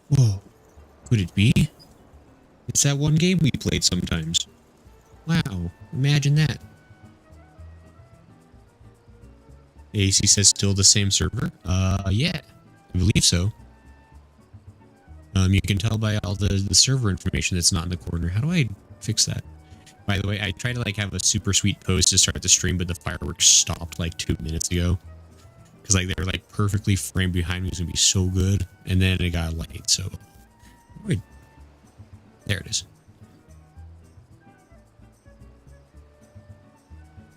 Whoa, could it be? It's that one game we played sometimes. Wow, imagine that. AC says still the same server? Yeah, I believe so. You can tell by all the server information that's not in the corner. How do I fix that? By the way, I tried to like have a super sweet pose to start the stream, but the fireworks stopped like 2 minutes ago. Because like they were like perfectly framed behind me. It was gonna be so good. And then it got light, so wait. There it is.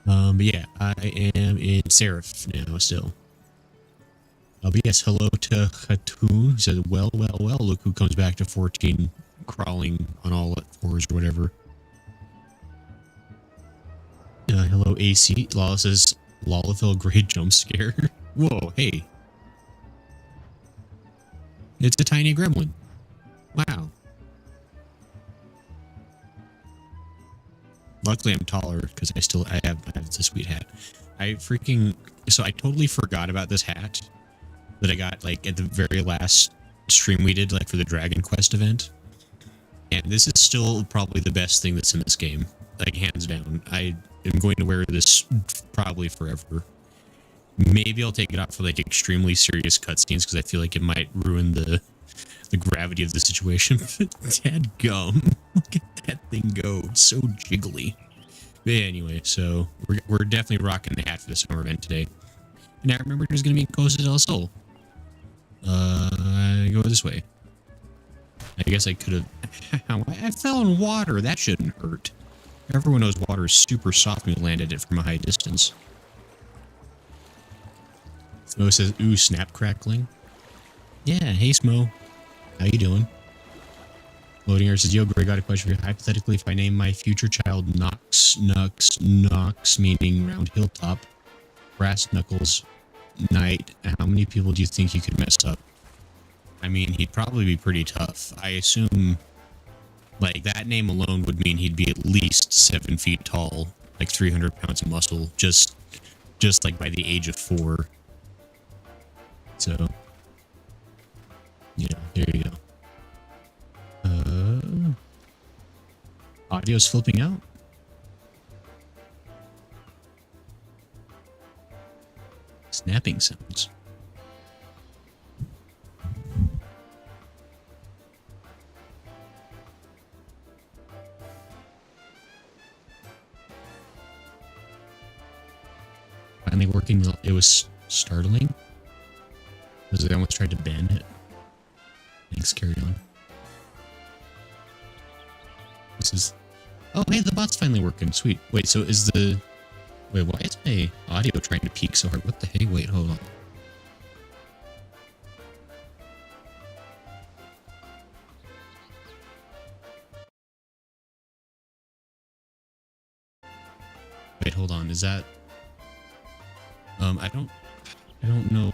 But yeah, I am in Seraph now still. But yes, hello to Khatoon. He says, well, look who comes back to 14 crawling on all fours or whatever. Hello, AC. Lala says, Lalafell great jump scare. Whoa, hey. It's a tiny gremlin. Wow. Luckily, I'm taller because I have the sweet hat. So I totally forgot about this hat that I got like at the very last stream we did, like for the Dragon Quest event. And this is still probably the best thing that's in this game, like hands down. I am going to wear this probably forever. Maybe I'll take it out for like extremely serious cutscenes because I feel like it might ruin the gravity of the situation. But dadgum, look at that thing go. It's so jiggly. But anyway, so we're definitely rocking the hat for the summer event today. And I remember there's going to be Costa del Sol. Go this way. I guess I could have... I fell in water. That shouldn't hurt. Everyone knows water is super soft when you land at it from a high distance. Smo says, ooh, snap crackling. Yeah, hey Smo. How you doing? Loading Air says, yo, Greg, got a question for you. Hypothetically, if I name my future child Nox, meaning round hilltop, brass knuckles, knight, how many people do you think you could mess up? I mean, he'd probably be pretty tough. I assume, like, that name alone would mean he'd be at least 7 feet tall, like 300 pounds of muscle, just like by the age of 4. So, yeah, there you go. Audio's flipping out. Snapping sounds. Finally working. It was startling. Because I almost tried to ban it. Thanks, carry on. This is... Oh, hey, the bot's finally working. Sweet. Wait, so is the... Wait, why is my audio trying to peak so hard? What the heck? Wait, hold on. Wait, hold on. Is that... I don't know...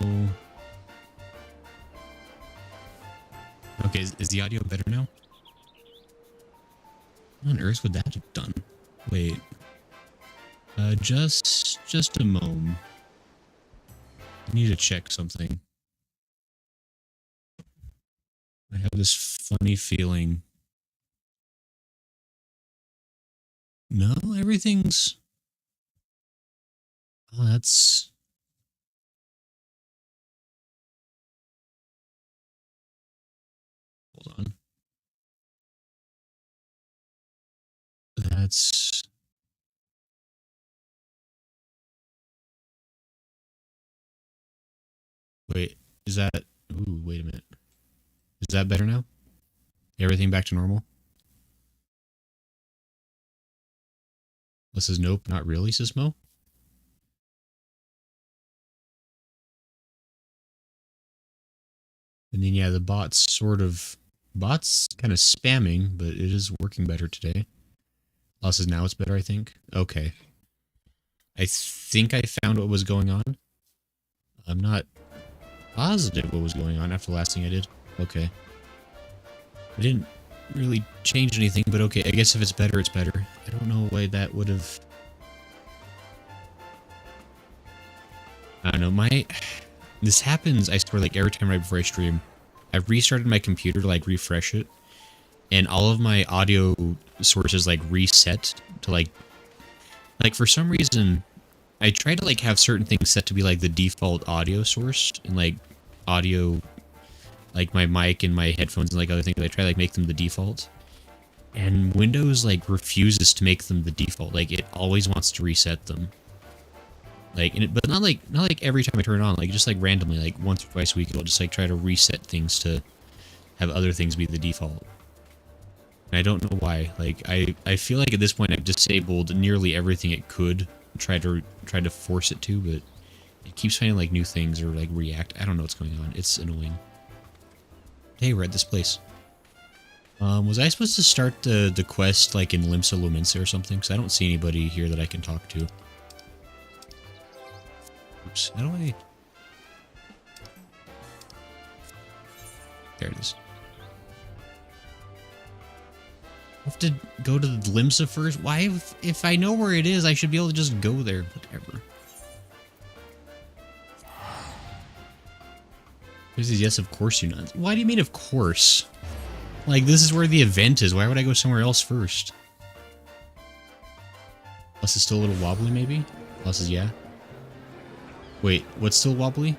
Okay, is the audio better now? What on earth would that have done? Wait. Just a moment. I need to check something. I have this funny feeling. No, everything's... Oh, that's... Hold on. That's... Wait, is that... Ooh, wait a minute. Is that better now? Everything back to normal? This is nope, not really, Sismo. And then, yeah, the bot's kind of spamming, but it is working better today. Loss is now it's better, I think. Okay. I think I found what was going on. I'm not positive what was going on after the last thing I did. Okay. I didn't really change anything, but okay. I guess if it's better, it's better. I don't know why that would have... I don't know, this happens, I swear, like every time right before I stream. I restarted my computer to like refresh it, and all of my audio sources like reset to like for some reason I tried to like have certain things set to be like the default audio source and like audio, like my mic and my headphones and like other things. I try to like make them the default, and Windows like refuses to make them the default. Like it always wants to reset them. Like, but not like every time I turn it on. Like just like randomly, like once or twice a week, it'll just like try to reset things to have other things be the default. And I don't know why. Like I feel like at this point I've disabled nearly everything it could try to force it to, but it keeps finding like new things or like react. I don't know what's going on. It's annoying. Hey, we're at this place. Was I supposed to start the quest like in Limsa Lumensa or something? Because I don't see anybody here that I can talk to. Oops, how do I... There it is. I have to go to the Limsa first? Why, if I know where it is, I should be able to just go there. Whatever. This is yes, of course you know. Why do you mean of course? Like, this is where the event is. Why would I go somewhere else first? Plus it's still a little wobbly, maybe? Plus is yeah. Wait, what's still wobbly?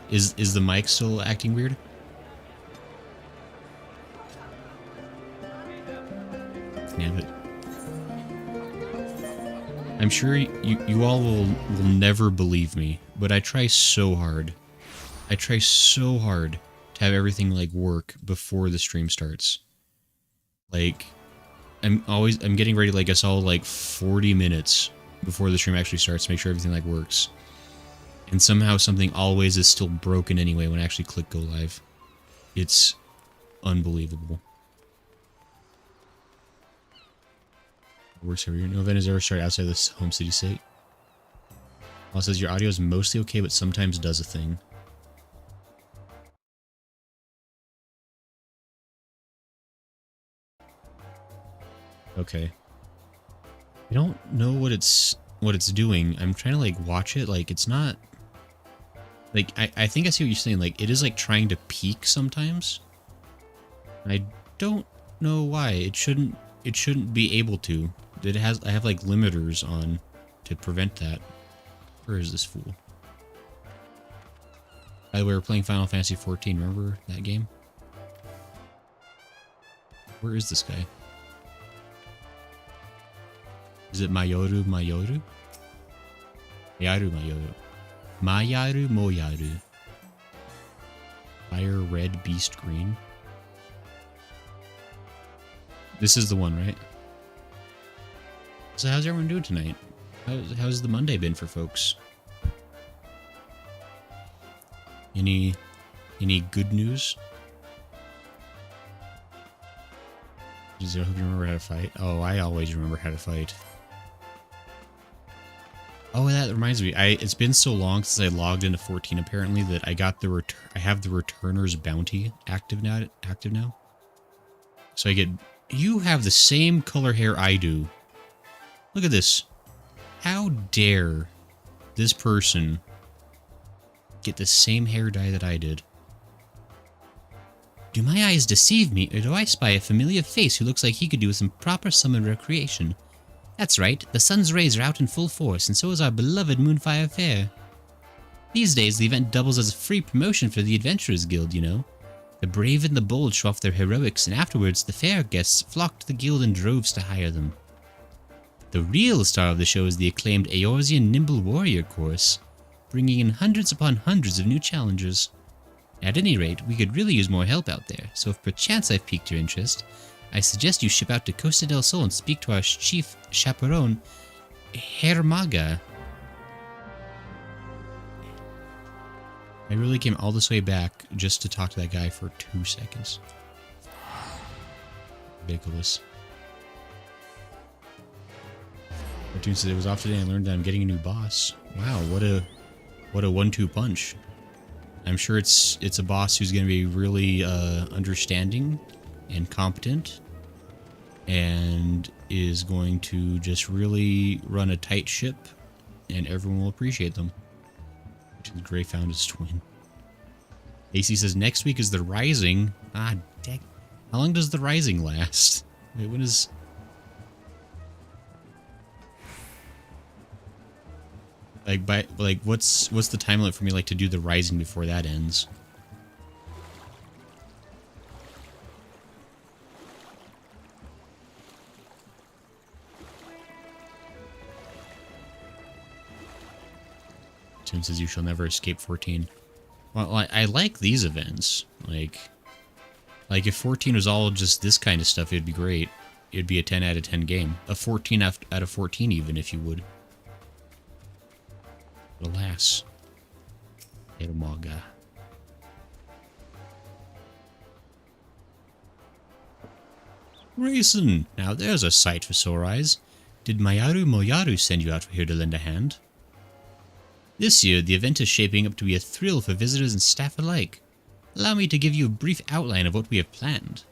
Is the mic still acting weird? Damn it. I'm sure you all will never believe me, but I try so hard. I try so hard to have everything like work before the stream starts. Like, I'm getting ready like us all like 40 minutes before the stream actually starts to make sure everything like works. And somehow something always is still broken anyway when I actually click go live. It's unbelievable. Works every year. No event has ever started outside this home city state. Also says your audio is mostly okay, but sometimes does a thing. Okay. I don't know what it's doing. I'm trying to like watch it. Like it's not. Like I think I see what you're saying. Like it is like trying to peak sometimes. I don't know why. It shouldn't be able to. I have like limiters on to prevent that. Where is this fool? By the way, we're playing Final Fantasy XIV. Remember that game? Where is this guy? Is it Mayoru? Mayoru, Moyaru. Fire red, beast green. This is the one, right? So how's everyone doing tonight? How's the Monday been for folks? Any good news? I hope you remember how to fight. Oh, I always remember how to fight. Oh, that reminds me. It's been so long since I logged into 14 apparently that I got I have the returner's bounty active now. So I get. You have the same color hair I do. Look at this. How dare this person get the same hair dye that I did? Do my eyes deceive me, or do I spy a familiar face who looks like he could do with some proper summer recreation? That's right, the sun's rays are out in full force, and so is our beloved Moonfire Fair. These days, the event doubles as a free promotion for the Adventurers Guild, you know. The brave and the bold show off their heroics, and afterwards, the fair guests flock to the guild in droves to hire them. The real star of the show is the acclaimed Eorzean Nimble Warrior course, bringing in hundreds upon hundreds of new challengers. At any rate, we could really use more help out there, so if perchance I've piqued your interest, I suggest you ship out to Costa del Sol and speak to our chief chaperone, Hermaga. I really came all this way back just to talk to that guy for 2 seconds. Ridiculous. Cartoon said it was off today and I learned that I'm getting a new boss. Wow, what a 1-2 punch. I'm sure it's a boss who's going to be really understanding and competent and is going to just really run a tight ship and everyone will appreciate them. Which is Gray found his twin. AC says next week is the Rising. Ah, dang. How long does the Rising last? Wait, when is... what's the time limit for me to do the Rising before that ends? Tim says you shall never escape 14. Well, I like these events. Like if 14 was all just this kind of stuff, it'd be great. It'd be a 10 out of 10 game. A 14 out of 14 even, if you would. But alas. Eromaga. Grayson! Now there's a sight for sore eyes. Did Mayaru Moyaru send you out here to lend a hand? This year, the event is shaping up to be a thrill for visitors and staff alike. Allow me to give you a brief outline of what we have planned.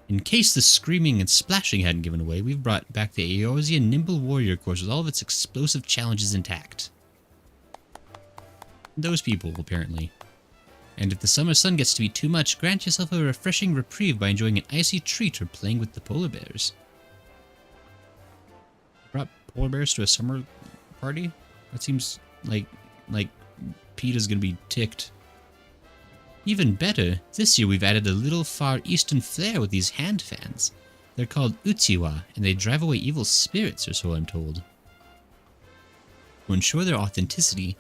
In case the screaming and splashing hadn't given away, we've brought back the Eorzean Nimble Warrior course with all of its explosive challenges intact. Those people, apparently. And if the summer sun gets to be too much, grant yourself a refreshing reprieve by enjoying an icy treat or playing with the polar bears. Brought polar bears to a summer party? That seems like PETA's gonna be ticked. Even better, this year we've added a little far eastern flair with these hand fans. They're called Uchiwa, and they drive away evil spirits, or so I'm told. To ensure their authenticity,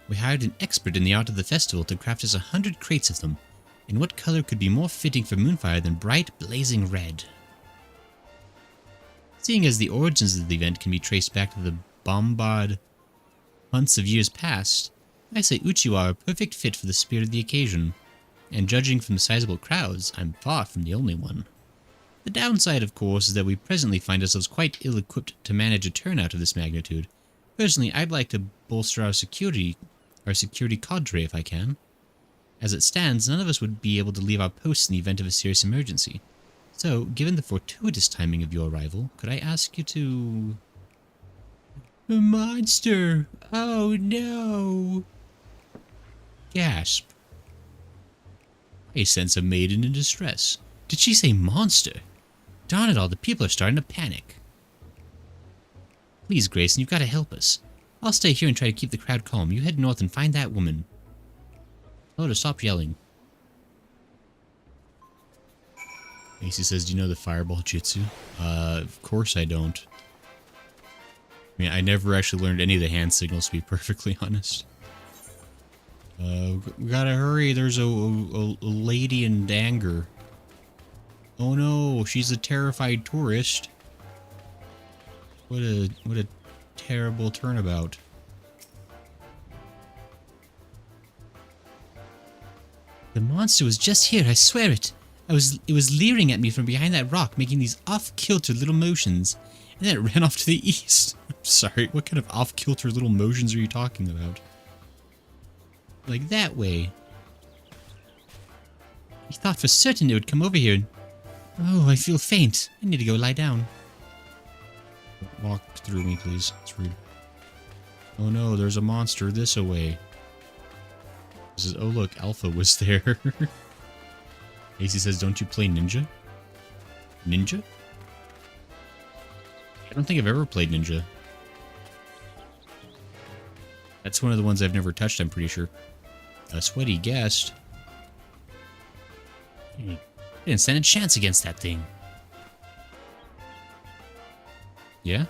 we hired an expert in the art of the festival to craft us 100 crates of them. And what color could be more fitting for Moonfire than bright, blazing red? Seeing as the origins of the event can be traced back to the Bombard hunts of years past, I say Uchiwa are a perfect fit for the spirit of the occasion. And judging from the sizable crowds, I'm far from the only one. The downside, of course, is that we presently find ourselves quite ill-equipped to manage a turnout of this magnitude. Personally, I'd like to bolster our security cadre if I can. As it stands, none of us would be able to leave our posts in the event of a serious emergency. So, given the fortuitous timing of your arrival, could I ask you to... A monster! Oh no! Gasp. I sense a maiden in distress. Did she say monster? Darn it all, the people are starting to panic. Please, Grayson, you've got to help us. I'll stay here and try to keep the crowd calm. You head north and find that woman. Tell her to stop yelling. Macy says, do you know the fireball jutsu? Of course I don't. I mean, I never actually learned any of the hand signals, to be perfectly honest. We gotta hurry. There's a lady in anger. Oh no, she's a terrified tourist. What a terrible turnabout. The monster was just here, I swear it. It was leering at me from behind that rock, making these off-kilter little motions. And then it ran off to the east. I'm sorry, what kind of off-kilter little motions are you talking about? Like that way. I thought for certain it would come over here. Oh, I feel faint. I need to go lie down. Walk through me, please. It's rude. Oh no, there's a monster this away. This is, oh look, Alpha was there. AC says, don't you play Ninja? Ninja? I don't think I've ever played Ninja. That's one of the ones I've never touched, I'm pretty sure. A sweaty guest. I didn't stand a chance against that thing. Yeah?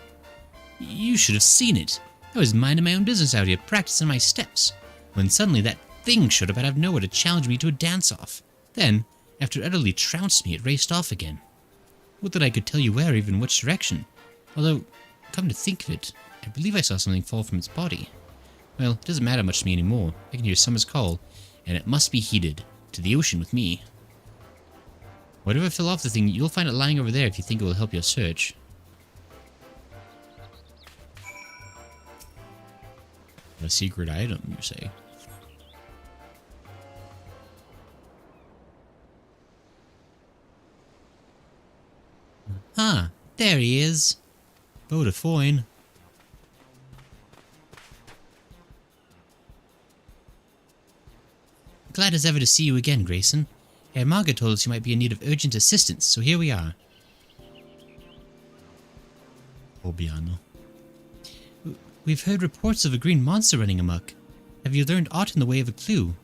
You should have seen it. I was minding my own business out here, practicing my steps, when suddenly that thing showed up out of nowhere to challenge me to a dance-off. Then, after it utterly trounced me, it raced off again. Would that I could tell you where or even which direction. Although, come to think of it, I believe I saw something fall from its body. Well, it doesn't matter much to me anymore. I can hear summer's call, and it must be heeded. To the ocean with me. Whatever fell off the thing, you'll find it lying over there if you think it will help your search. A secret item, you say? Huh, there he is. Vodafone. Glad as ever to see you again, Grayson. Herr Marga told us you might be in need of urgent assistance, so here we are. Obiano. We've heard reports of a green monster running amok. Have you learned aught in the way of a clue?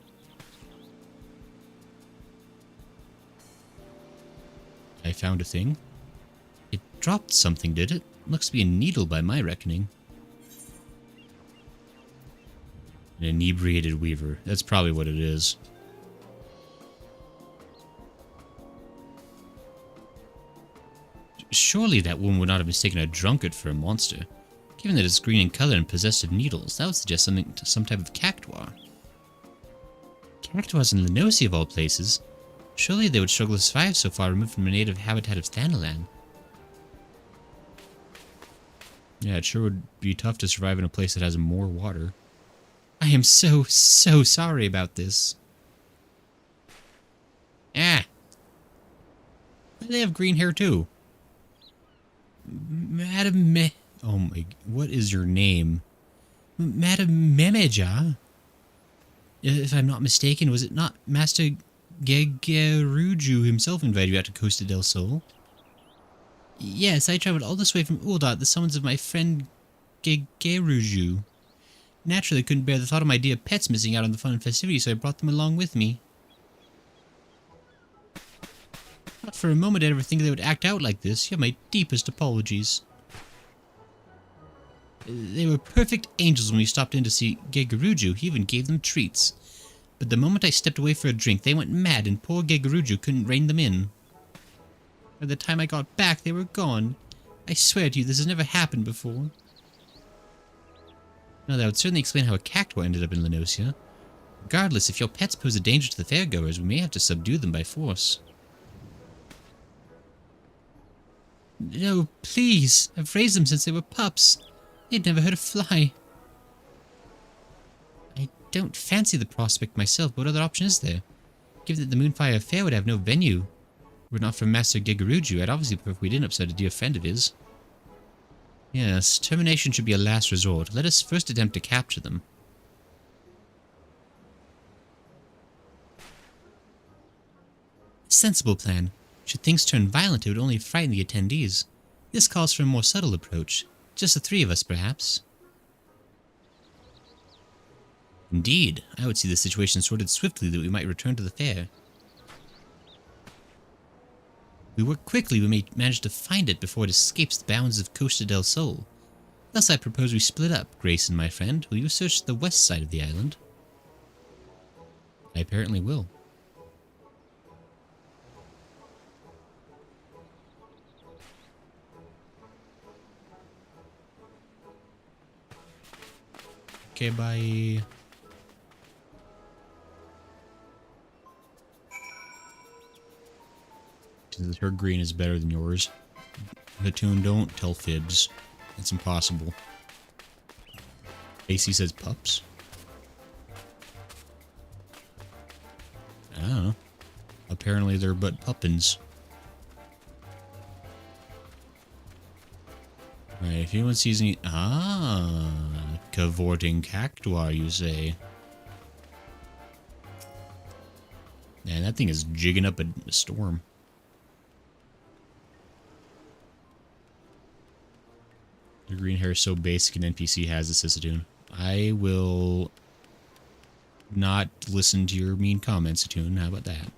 I found a thing. It dropped something, did it? Looks to be a needle by my reckoning. An inebriated weaver. That's probably what it is. Surely that woman would not have mistaken a drunkard for a monster. Given that it's green in color and possessed of needles, that would suggest some type of cactuar. Cactuars in Lenosia of all places. Surely they would struggle to survive so far removed from the native habitat of Thanalan. Yeah, it sure would be tough to survive in a place that has more water. I am so sorry about this. Ah! They have green hair too. Madam Oh my... What is your name? Madam Memeja? If I'm not mistaken, was it not Master Gegeruju himself invited you out to Costa del Sol? Yes, I traveled all this way from Ul'dah at the summons of my friend Gegeruju. Naturally, I couldn't bear the thought of my dear pets missing out on the fun and festivities, so I brought them along with me. Not for a moment did I ever think they would act out like this. You have my deepest apologies. They were perfect angels when we stopped in to see Gegeruju. He even gave them treats. But the moment I stepped away for a drink, they went mad and poor Gegeruju couldn't rein them in. By the time I got back, they were gone. I swear to you, this has never happened before. Now, that would certainly explain how a cactuar ended up in Lenosia. Regardless, if your pets pose a danger to the fairgoers, we may have to subdue them by force. No, please. I've raised them since they were pups. They'd never hurt a fly. I don't fancy the prospect myself, but what other option is there? Given that the Moonfire Fair would have no venue. Were it not for Master Gegeruju, I'd obviously prefer if we didn't upset a dear friend of his. Yes, termination should be a last resort. Let us first attempt to capture them. Sensible plan. Should things turn violent, it would only frighten the attendees. This calls for a more subtle approach. Just the three of us, perhaps. Indeed, I would see the situation sorted swiftly that we might return to the fair. We work quickly, we may manage to find it before it escapes the bounds of Costa del Sol. Thus I propose we split up. Grayson, my friend, will you search the west side of the island? I apparently will. Okay, bye. Her green is better than yours. Hatoon, don't tell fibs. It's impossible. AC says pups. I don't know. Apparently they're but puppins. Alright, if anyone sees any... Ah, cavorting cactuar, you say. Man, that thing is jigging up a storm. The green hair is so basic an NPC has a Sisatoon. I will not listen to your mean comments, Satoon. How about that?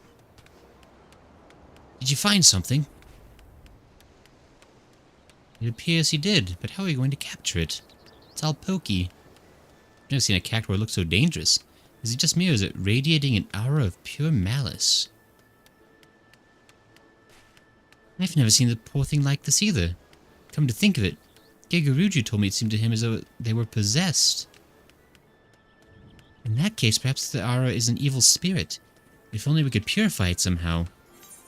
Did you find something? It appears he did, but how are you going to capture it? It's all pokey. I've never seen a cactuar look so dangerous. Is it just me, or is it radiating an aura of pure malice? I've never seen the poor thing like this either. Come to think of it, Gegeruju told me it seemed to him as though they were possessed. In that case, perhaps the aura is an evil spirit. If only we could purify it somehow.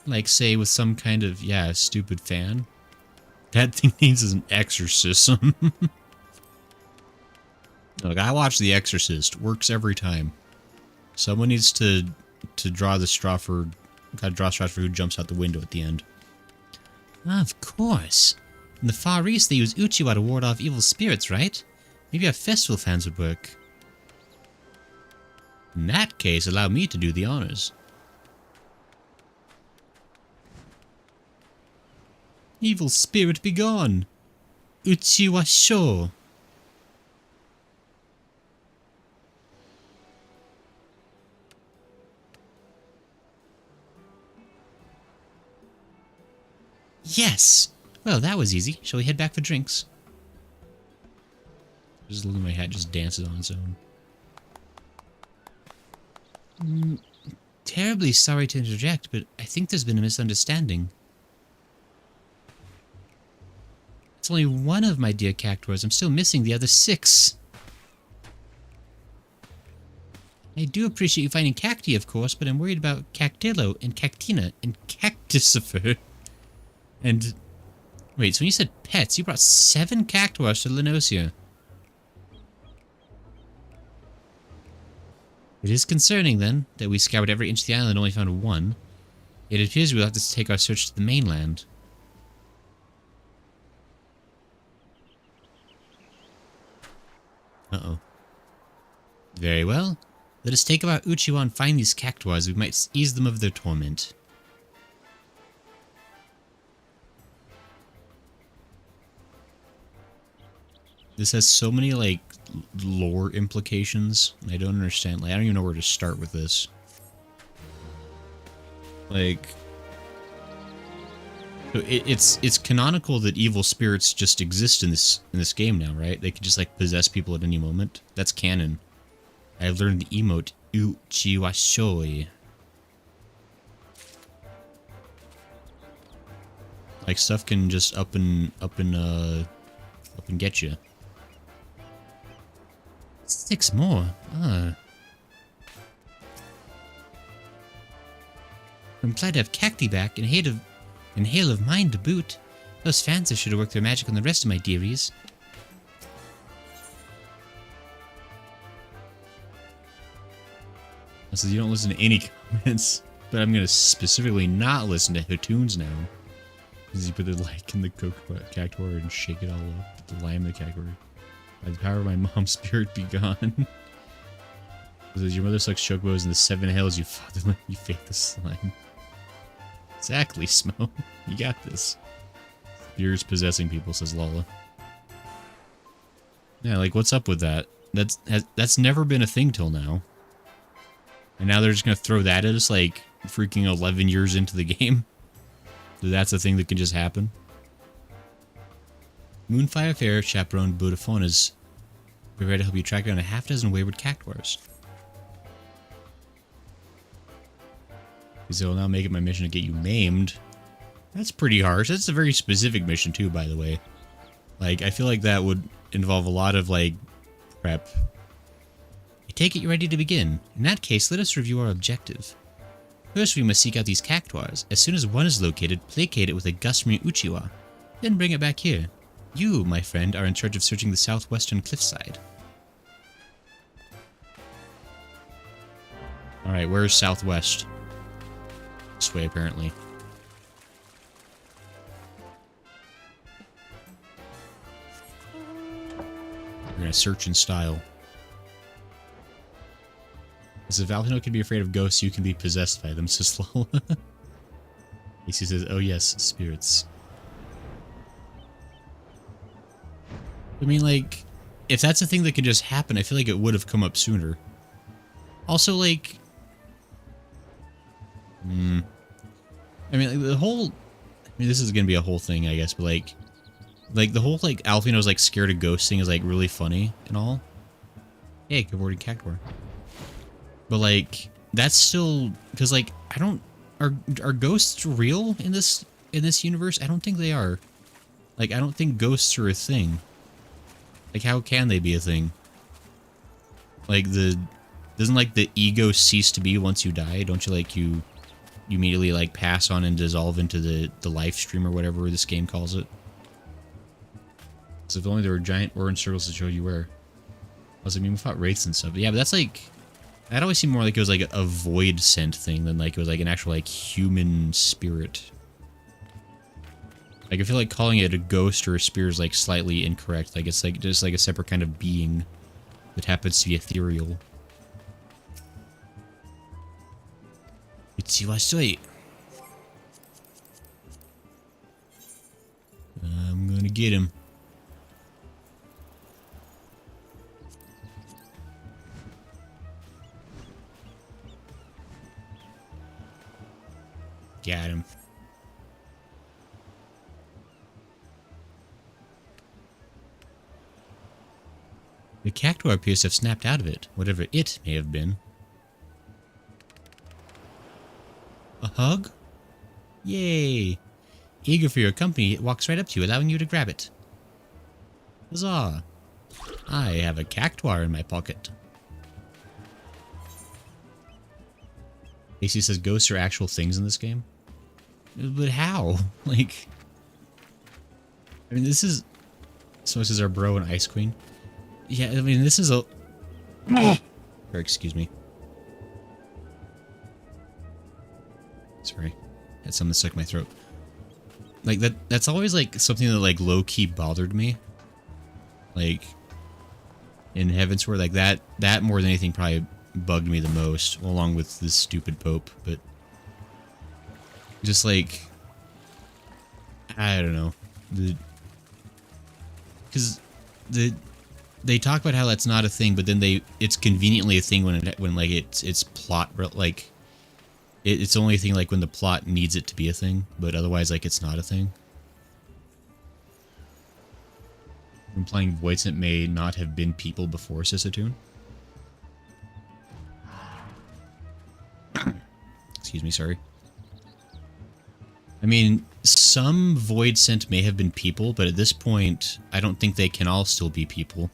Like, say, with some kind of, yeah, stupid fan. That thing needs an exorcism. Look, I watch The Exorcist. Works every time. Someone needs to draw the straw for... Gotta draw straws for who jumps out the window at the end. Of course. In the Far East, they use Uchiwa to ward off evil spirits, right? Maybe our festival fans would work. In that case, allow me to do the honors. Evil spirit be gone! Uchi wa sho! Yes! Well, that was easy. Shall we head back for drinks? Just look at my hat, just dances on its own. Terribly sorry to interject, but I think there's been a misunderstanding. It's only one of my dear cactuars. I'm still missing the other 6. I do appreciate you finding cacti, of course, but I'm worried about Cactillo and Cactina and Cactusifer. And... wait, so when you said pets, you brought 7 cactuars to Lenosia. It is concerning, then, that we scoured every inch of the island and only found 1. It appears we'll have to take our search to the mainland. Uh-oh. Very well. Let us take our Uchiwa and find these cactuars. We might ease them of their torment. This has so many, like, lore implications. I don't understand. Like, I don't even know where to start with this. Like... so it's canonical that evil spirits just exist in this game now, right? They can just, like, possess people at any moment. That's canon. I've learned the emote, Uchiwashoi. Like, stuff can just up and get you. 6 more. I'm glad to have Cacti back and Hail of Mine to boot. Those fancies should have worked their magic on the rest of my dearies. So you don't listen to any comments, but I'm gonna specifically not listen to Hatoons now. Because you put the like in the cactuar and shake it all up. Put the lime in the cactuar. By the power of my mom's spirit be gone. Your mother sucks chocobos in the 7 hells you fought, you fake the slime. Exactly, Smo. You got this. Spears possessing people, says Lola. Yeah, like, what's up with that? That's never been a thing till now. And now they're just gonna throw that at us, like, freaking 11 years into the game? So that's a thing that can just happen? Moonfire Fair chaperone Budafonas. We're ready to help you track down a half-dozen wayward cactuars. Because it will now make it my mission to get you maimed. That's pretty harsh. That's a very specific mission too, by the way. Like, I feel like that would involve a lot of, like, prep. I take it you're ready to begin. In that case, let us review our objective. First, we must seek out these cactuars. As soon as one is located, placate it with a Gusmri Uchiwa. Then bring it back here. You, my friend, are in charge of searching the southwestern cliffside. Alright, where's southwest? This way, apparently. We're gonna search in style. As if Valhino can be afraid of ghosts, you can be possessed by them, says Lola. Casey says, oh yes, spirits. I mean, like, if that's a thing that could just happen, I feel like it would have come up sooner. Also, like... I mean, like, the whole... I mean, this is gonna be a whole thing, I guess, but, like the whole, like, Alfino's, like, scared of ghosts thing is, like, really funny and all. Hey, converted cactuar. But, like, that's still... because, like, I don't... Are ghosts real in this universe? I don't think they are. Like, I don't think ghosts are a thing. Like, how can they be a thing? Like, doesn't, like, the ego cease to be once you die? Don't you, like, you immediately, like, pass on and dissolve into the life stream or whatever this game calls it? So if only there were giant orange circles to show you where. I mean, we fought wraiths and stuff. But yeah, but that's, like... that always seemed more like it was, like, a void scent thing than, like, it was, like, an actual, like, human spirit. Like, I feel like calling it a ghost or a spirit is, like, slightly incorrect. Like, it's, like, just, like, a separate kind of being that happens to be ethereal. see what's right. I'm gonna get him. Got him. The cactuar appears to have snapped out of it, whatever it may have been. A hug? Yay! Eager for your company, it walks right up to you, allowing you to grab it. Huzzah! I have a cactuar in my pocket. AC says ghosts are actual things in this game. But how? Like... I mean, this is... So this is our bro and Ice Queen. Yeah, I mean, this is a... Or, excuse me. Sorry. Had something stuck in my throat. Like, that's always, like, something that, like, low-key bothered me. Like, in Heavensward, like, that more than anything probably bugged me the most, along with this stupid Pope, but... Just, like... I don't know. Because they talk about how that's not a thing, but then it's conveniently a thing when like it's plot, like it's only a thing like when the plot needs it to be a thing, but otherwise like it's not a thing. Implying voids that may not have been people before Sisatoon. Excuse me, sorry. I mean, some void sent may have been people, but at this point, I don't think they can all still be people.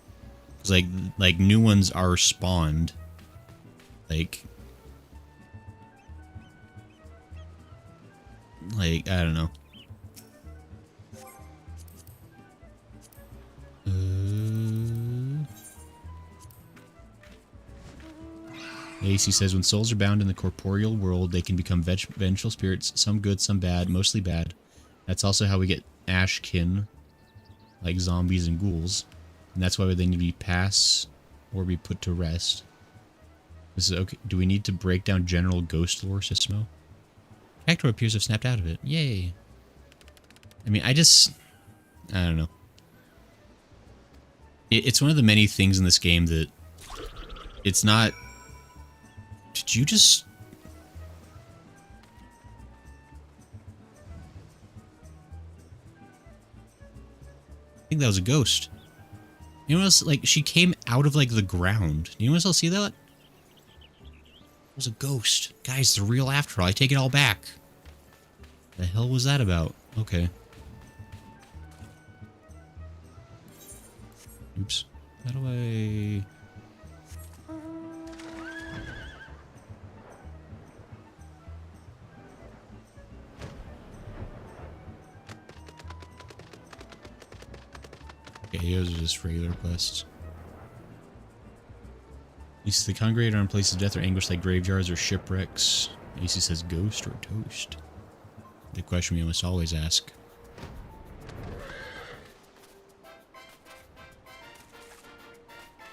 Like new ones are spawned. Like, I don't know. AC says, when souls are bound in the corporeal world, they can become vengeful spirits, some good, some bad, mostly bad. That's also how we get ashkin, like zombies and ghouls. And that's why they need to be passed or be put to rest. This is okay. Do we need to break down general ghost lore, Sismo? Cactuar appears to have snapped out of it. Yay. I mean, I don't know. It's one of the many things in this game that it's not... Did you just... I think that was a ghost. Anyone else, like, she came out of, like, the ground. Anyone else see that? It was a ghost. Guys, it's real after all. I take it all back. The hell was that about? Okay. Oops. How do I... Okay, those are just regular quests. These the congregate are in places of death or anguish like graveyards or shipwrecks. AC says ghost or toast. The question we must always ask.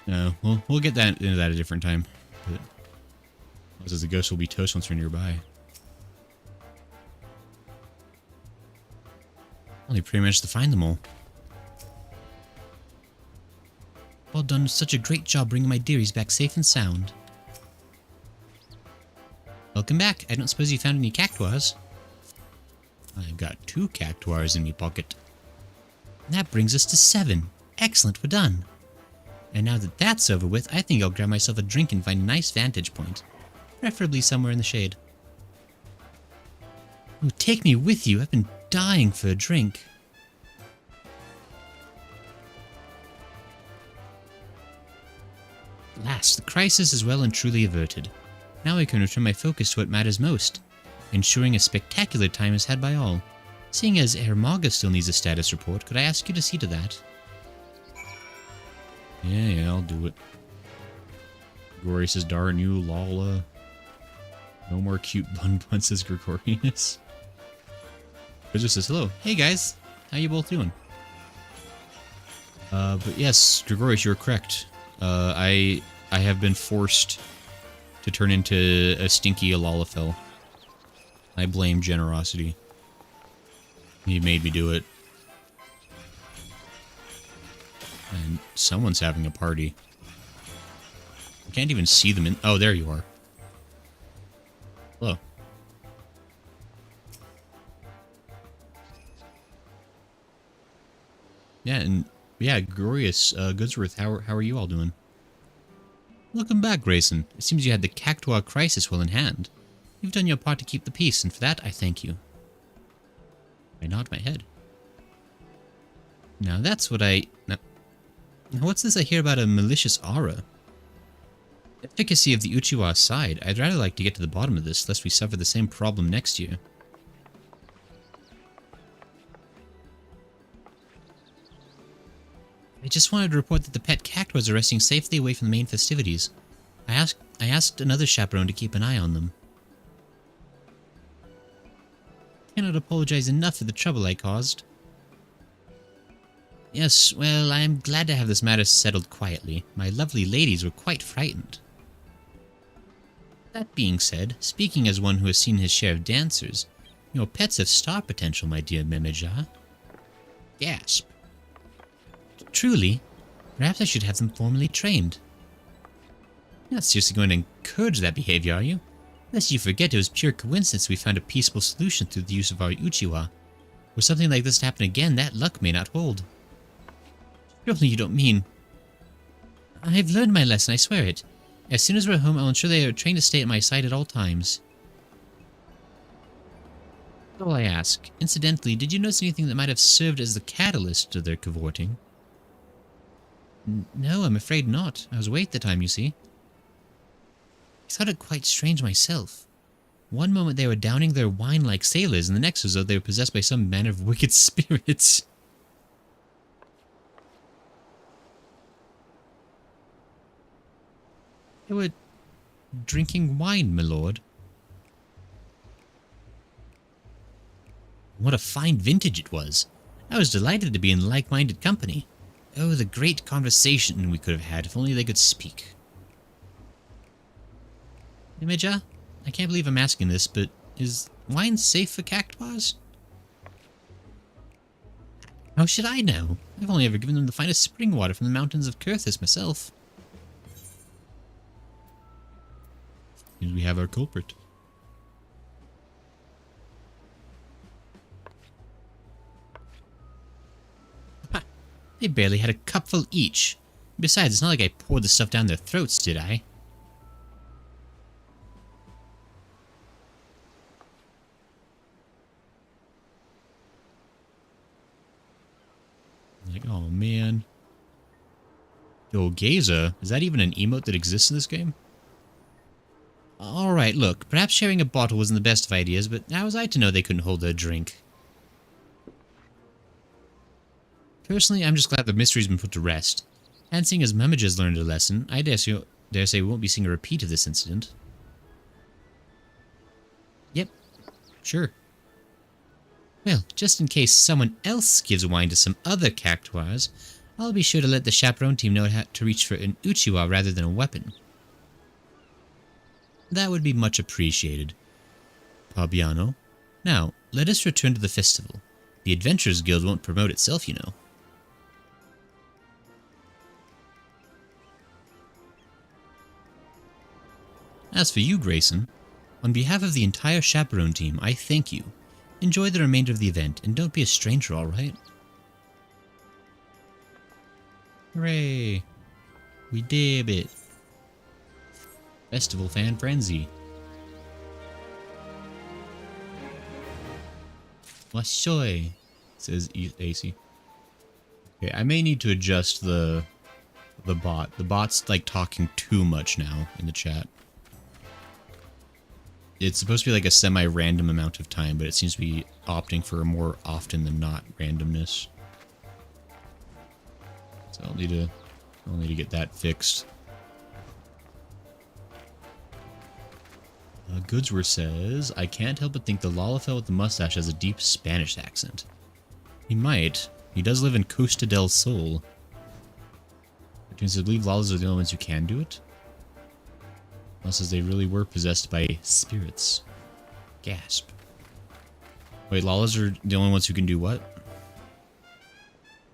No, we'll get that into that a different time. But it says the ghost will be toast once we're nearby. Well, you pretty managed to find them all. Well done, such a great job bringing my dearies back safe and sound. Welcome back. I don't suppose you found any cactuars? I've got 2 cactuars in my pocket. That brings us to 7. Excellent, we're done. And now that that's over with, I think I'll grab myself a drink and find a nice vantage point. Preferably somewhere in the shade. Oh, take me with you. I've been dying for a drink. At last, the crisis is well and truly averted. Now I can return my focus to what matters most, ensuring a spectacular time is had by all. Seeing as Hermaga still needs a status report, could I ask you to see to that? Yeah, I'll do it. Gregory says, darn you, Lala. No more cute bun bun, says Gregorius. Wizard says, hello. Hey guys, how you both doing? But yes, Gregorius, you're correct. I have been forced to turn into a stinky Alalafell. I blame generosity. He made me do it. And someone's having a party. I can't even see them in... Oh, there you are. Hello. Yeah, and... Yeah, Glorious, Goodsworth, how are you all doing? Welcome back, Grayson. It seems you had the Cactuar crisis well in hand. You've done your part to keep the peace, and for that, I thank you. I nod my head. Now that's what I... Now what's this I hear about a malicious aura? Efficacy of the Uchiwa aside, I'd rather like to get to the bottom of this, lest we suffer the same problem next year. I just wanted to report that the pet cactuars are resting safely away from the main festivities. I asked another chaperone to keep an eye on them. I cannot apologize enough for the trouble I caused. Yes, well, I am glad to have this matter settled quietly. My lovely ladies were quite frightened. That being said, speaking as one who has seen his share of dancers, your pets have star potential, my dear Memeja. Gasp. Truly, perhaps I should have them formally trained. You're not seriously going to encourage that behavior, are you? Lest you forget it was pure coincidence we found a peaceful solution through the use of our Uchiwa. Were something like this to happen again, that luck may not hold. Surely you don't mean... I've learned my lesson, I swear it. As soon as we're home, I'll ensure they are trained to stay at my side at all times. That's all I ask. Incidentally, did you notice anything that might have served as the catalyst to their cavorting? No, I'm afraid not. I was away at the time, you see. I thought it quite strange myself. One moment they were downing their wine like sailors, and the next was as though they were possessed by some manner of wicked spirits. They were drinking wine, my lord. What a fine vintage it was. I was delighted to be in like-minded company. Oh, the great conversation we could have had if only they could speak. Imeja, I can't believe I'm asking this, but is wine safe for cactuars? How should I know? I've only ever given them the finest spring water from the mountains of Kurthis myself. Here we have our culprit. Ha! They barely had a cupful each. Besides, it's not like I poured the stuff down their throats, did I? Like, oh man. Yo, Geza, is that even an emote that exists in this game? Alright, look, perhaps sharing a bottle wasn't the best of ideas, but how was I to know they couldn't hold their drink? Personally, I'm just glad the mystery's been put to rest. And seeing as Memeja's learned a lesson, I dare say we won't be seeing a repeat of this incident. Yep, sure. Well, just in case someone else gives wine to some other cactuars, I'll be sure to let the chaperone team know how to reach for an Uchiwa rather than a weapon. That would be much appreciated. Pabiano. Now, let us return to the festival. The Adventurers Guild won't promote itself, you know. As for you, Grayson, on behalf of the entire chaperone team, I thank you. Enjoy the remainder of the event, and don't be a stranger, alright? Hooray! We did it! Festival Fan Frenzy. Washoy, says AC. Okay, I may need to adjust the bot. The bot's like talking too much now in the chat. It's supposed to be like a semi-random amount of time, but it seems to be opting for a more often than not randomness. So I'll need to get that fixed. Goodsworth says, I can't help but think the Lalafell with the mustache has a deep Spanish accent. He might. He does live in Costa del Sol. Which means I believe Lalas are the only ones who can do it. Unless as they really were possessed by spirits. Gasp. Wait, Lalas are the only ones who can do what?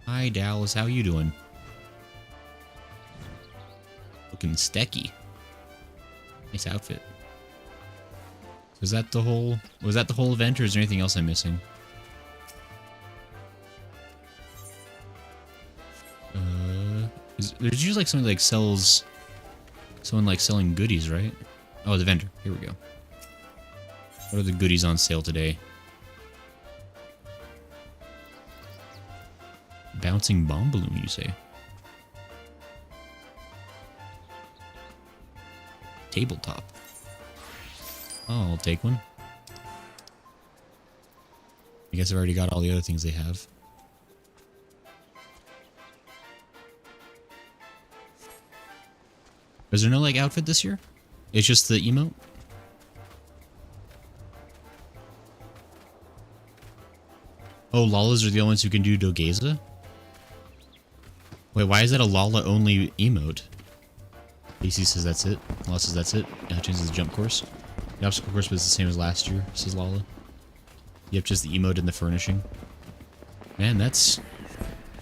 Hi, Dallas. How you doing? Looking stecky. Nice outfit. Was that the whole event, or is there anything else I'm missing? There's usually like something like someone like selling goodies, right? Oh, the vendor. Here we go. What are the goodies on sale today? Bouncing bomb balloon, you say? Tabletop. Oh, I'll take one. I guess I've already got all the other things they have. Is there no, like, outfit this year? It's just the emote? Oh, Lalas are the only ones who can do Dogeza? Wait, why is that a Lala-only emote? AC says that's it. Lala says that's it. Changes the jump course. The obstacle course was the same as last year, says Lala. Yep, just the emote and the furnishing. Man, that's...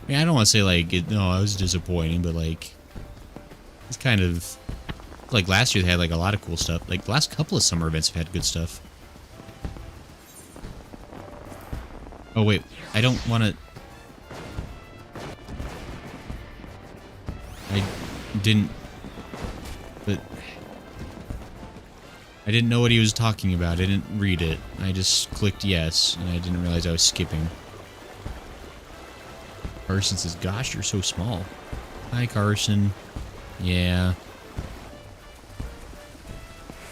Yeah, I don't want to say, like, no, it was disappointing, but, like... It's kind of... Like, last year they had, like, a lot of cool stuff. Like, the last couple of summer events have had good stuff. Oh, wait. I don't want to... I didn't... But... I didn't know what he was talking about. I didn't read it. I just clicked yes, and I didn't realize I was skipping. Carson says, gosh, you're so small. Hi, Carson. Yeah.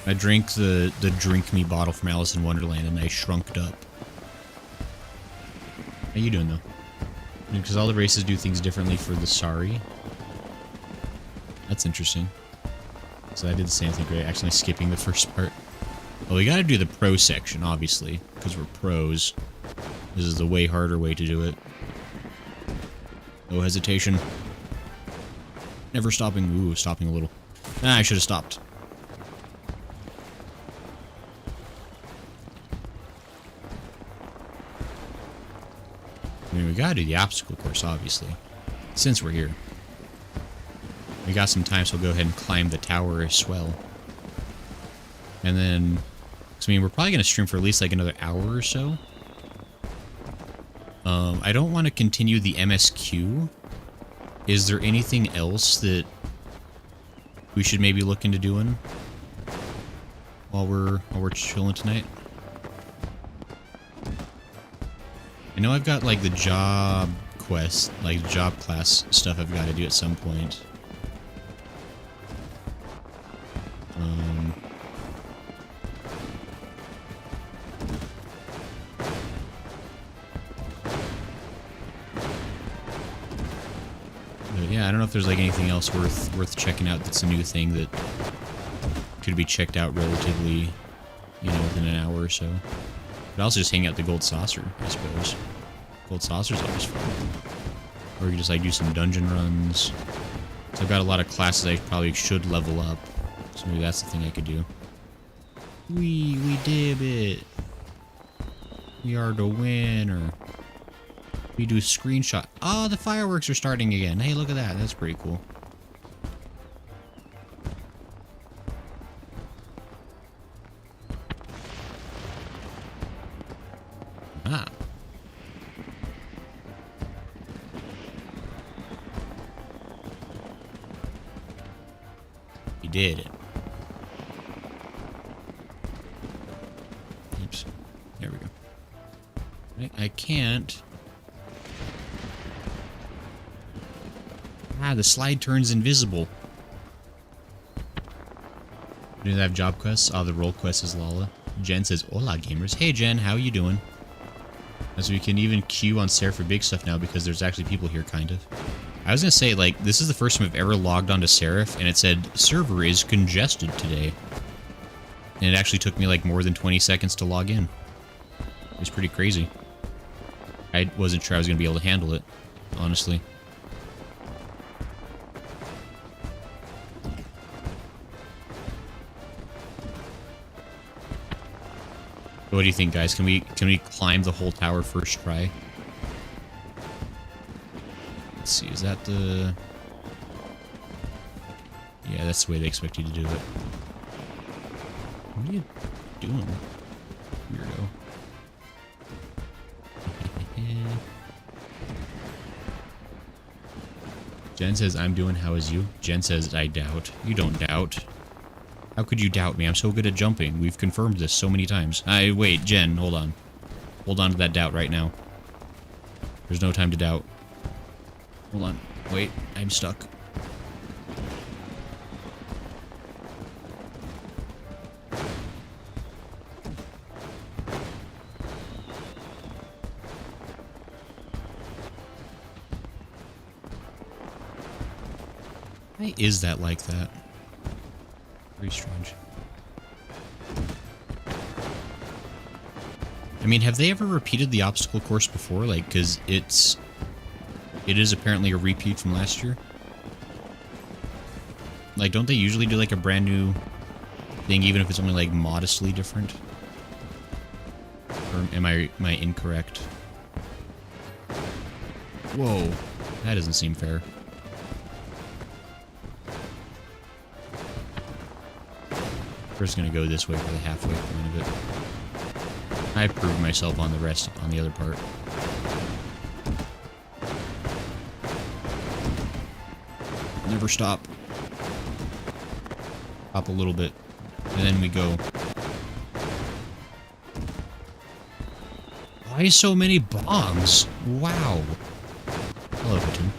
I drank the drink me bottle from Alice in Wonderland, and I shrunked up. How you doing, though? Because all the races do things differently for the Sari. That's interesting. So I did the same thing, right? Actually skipping the first part. Well, we gotta do the pro section, obviously, because we're pros. This is the way harder way to do it. No hesitation. Never stopping. Ooh, stopping a little. Ah, I should have stopped. I mean, we gotta do the obstacle course, obviously. Since we're here. We got some time, so we'll go ahead and climb the tower as well. And then... So, I mean, we're probably gonna stream for at least, like, another hour or so. I don't want to continue the MSQ. Is there anything else that we should maybe look into doing while we're chilling tonight? I know I've got like the job quest, like job class stuff I've got to do at some point. But yeah, I don't know if there's like anything else worth checking out that's a new thing that could be checked out relatively, you know, within an hour or so. But also just hang out the gold saucer, I suppose. Gold saucer's always fun. Or you can just like do some dungeon runs. So I've got a lot of classes I probably should level up. So maybe that's the thing I could do. We did it. We are the winner. We do a screenshot. Oh, the fireworks are starting again. Hey, look at that. That's pretty cool. Ah. We did it. Oops. There we go. I can't. Ah, the slide turns invisible. Do they have job quests? Oh, the role quest is Lala. Jen says, hola, gamers. Hey, Jen, how you doing? As we can even queue on Seraph for big stuff now because there's actually people here, kind of. I was going to say, like, this is the first time I've ever logged onto Seraph, and it said, server is congested today. And it actually took me, like, more than 20 seconds to log in. It was pretty crazy. I wasn't sure I was going to be able to handle it, honestly. What do you think, guys? Can we climb the whole tower first try? Let's see. Is that the? Yeah, that's the way they expect you to do it. What are you doing, weirdo? Jen says, I'm doing. How is you? Jen says, I doubt. You don't doubt. How could you doubt me? I'm so good at jumping. We've confirmed this so many times. Wait, Jen, hold on. Hold on to that doubt right now. There's no time to doubt. Hold on. Wait, I'm stuck. Why is that like that? Very strange. I mean, have they ever repeated the obstacle course before? Like, because it is apparently a repeat from last year. Like, don't they usually do like a brand new thing, even if it's only like modestly different? Or am I incorrect? Whoa, that doesn't seem fair. We're just gonna go this way for the halfway point of it. I proved myself on the other part. Never stop. Hop a little bit, and then we go. Why so many bombs? Wow. Hello, Platoon.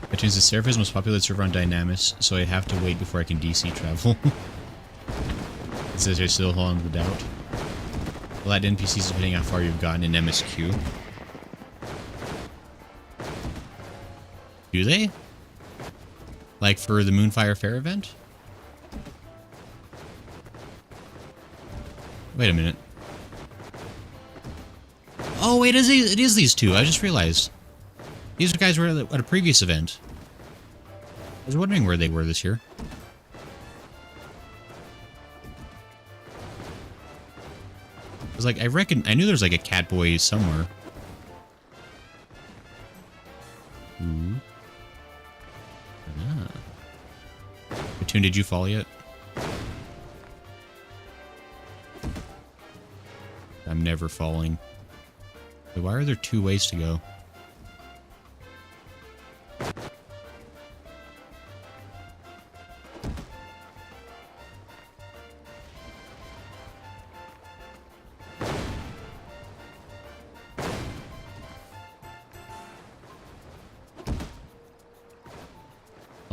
Platoon's the Seraph is the most popular server on Dynamis, so I have to wait before I can DC travel. It says you're still holding the doubt. Well, that NPCs depending how far you've gotten in MSQ. Do they? Like for the Moonfire Fair event? Wait a minute. Oh, wait, it is these two. I just realized. These guys were at a previous event. I was wondering where they were this year. I was like, I knew there was like a Catboy somewhere. Ooh. Ah. Platoon, did you fall yet? I'm never falling. Wait, why are there two ways to go?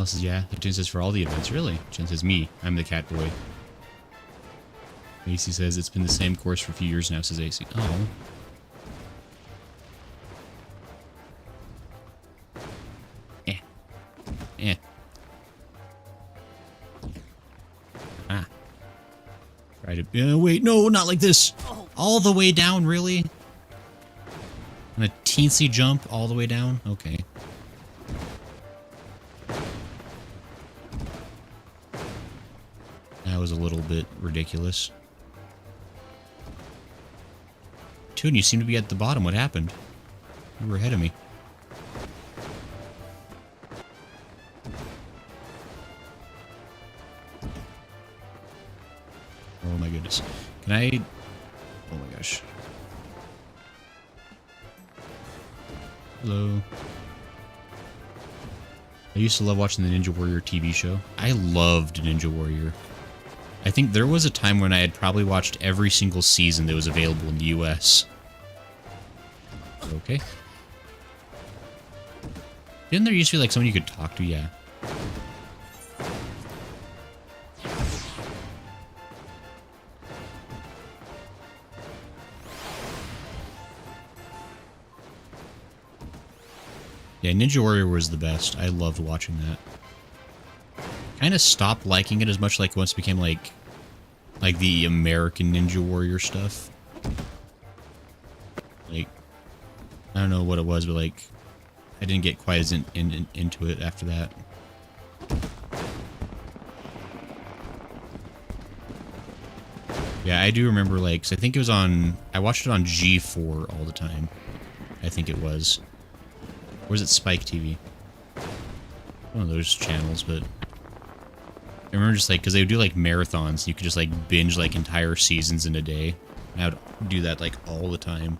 Says, yeah, Jen says for all the events, really? Jen says, me, I'm the cat boy. AC says, it's been the same course for a few years now, says AC. Oh. Ah. Try to... wait, no, not like this! All the way down, really? And a teensy jump all the way down? Okay. That was a little bit ridiculous. Toon, you seem to be at the bottom. What happened? You were ahead of me. Oh my goodness. Can I... Oh my gosh. Hello. I used to love watching the Ninja Warrior TV show. I loved Ninja Warrior. I think there was a time when I had probably watched every single season that was available in the US. Okay. Didn't there used to be like someone you could talk to? Yeah. Yeah, Ninja Warrior was the best. I loved watching that. Kind of stopped liking it as much like once it became like the American Ninja Warrior stuff. Like, I don't know what it was, but like, I didn't get quite as into it after that. Yeah, I do remember, like, 'cause I think it was on... I watched it on G4 all the time. I think it was. Or was it Spike TV? One of those channels, but... I remember just, like, because they would do, like, marathons. You could just, like, binge, like, entire seasons in a day. And I would do that, like, all the time.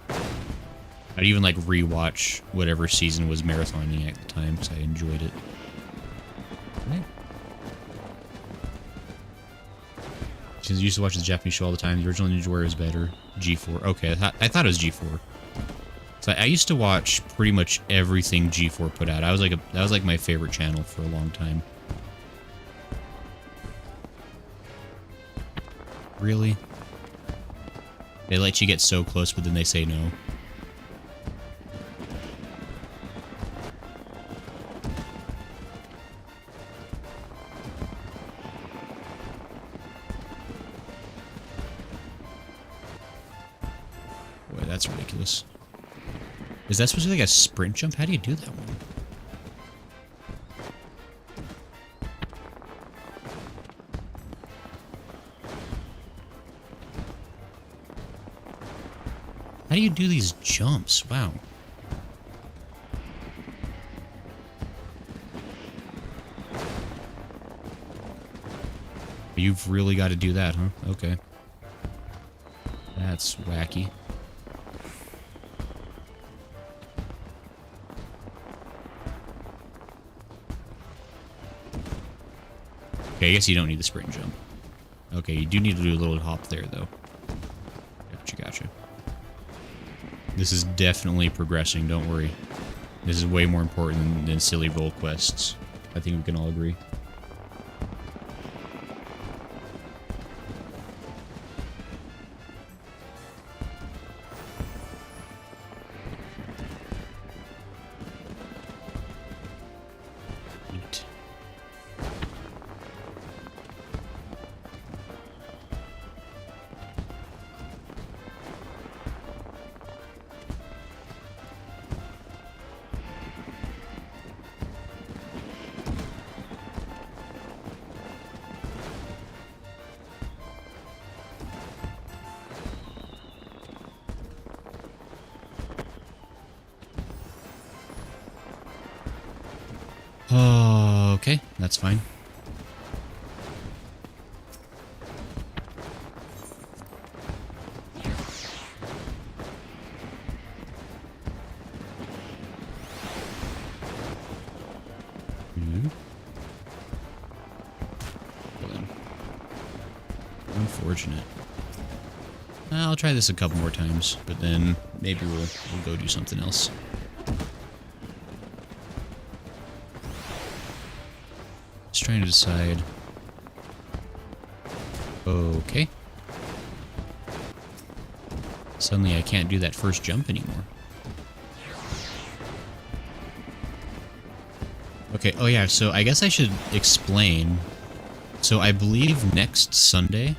I'd even, like, rewatch whatever season was marathoning at the time, because I enjoyed it. Right. Since I used to watch the Japanese show all the time, the original Ninja Warrior is better. G4. Okay, I thought it was G4. So I used to watch pretty much everything G4 put out. That was like my favorite channel for a long time. Really? They let you get so close, but then they say no. Boy, that's ridiculous. Is that supposed to be like a sprint jump? How do you do that one? How do you do these jumps? Wow. You've really got to do that, huh? Okay. That's wacky. Okay, I guess you don't need the sprint jump. Okay, you do need to do a little hop there, though. Gotcha. This is definitely progressing, don't worry. This is way more important than silly roll quests. I think we can all agree. Neat. Oh, okay, that's fine. Well then. Unfortunate. I'll try this a couple more times, but then maybe we'll go do something else. Just trying to decide. Okay. Suddenly I can't do that first jump anymore. Okay, oh yeah, so I guess I should explain. So I believe next Sunday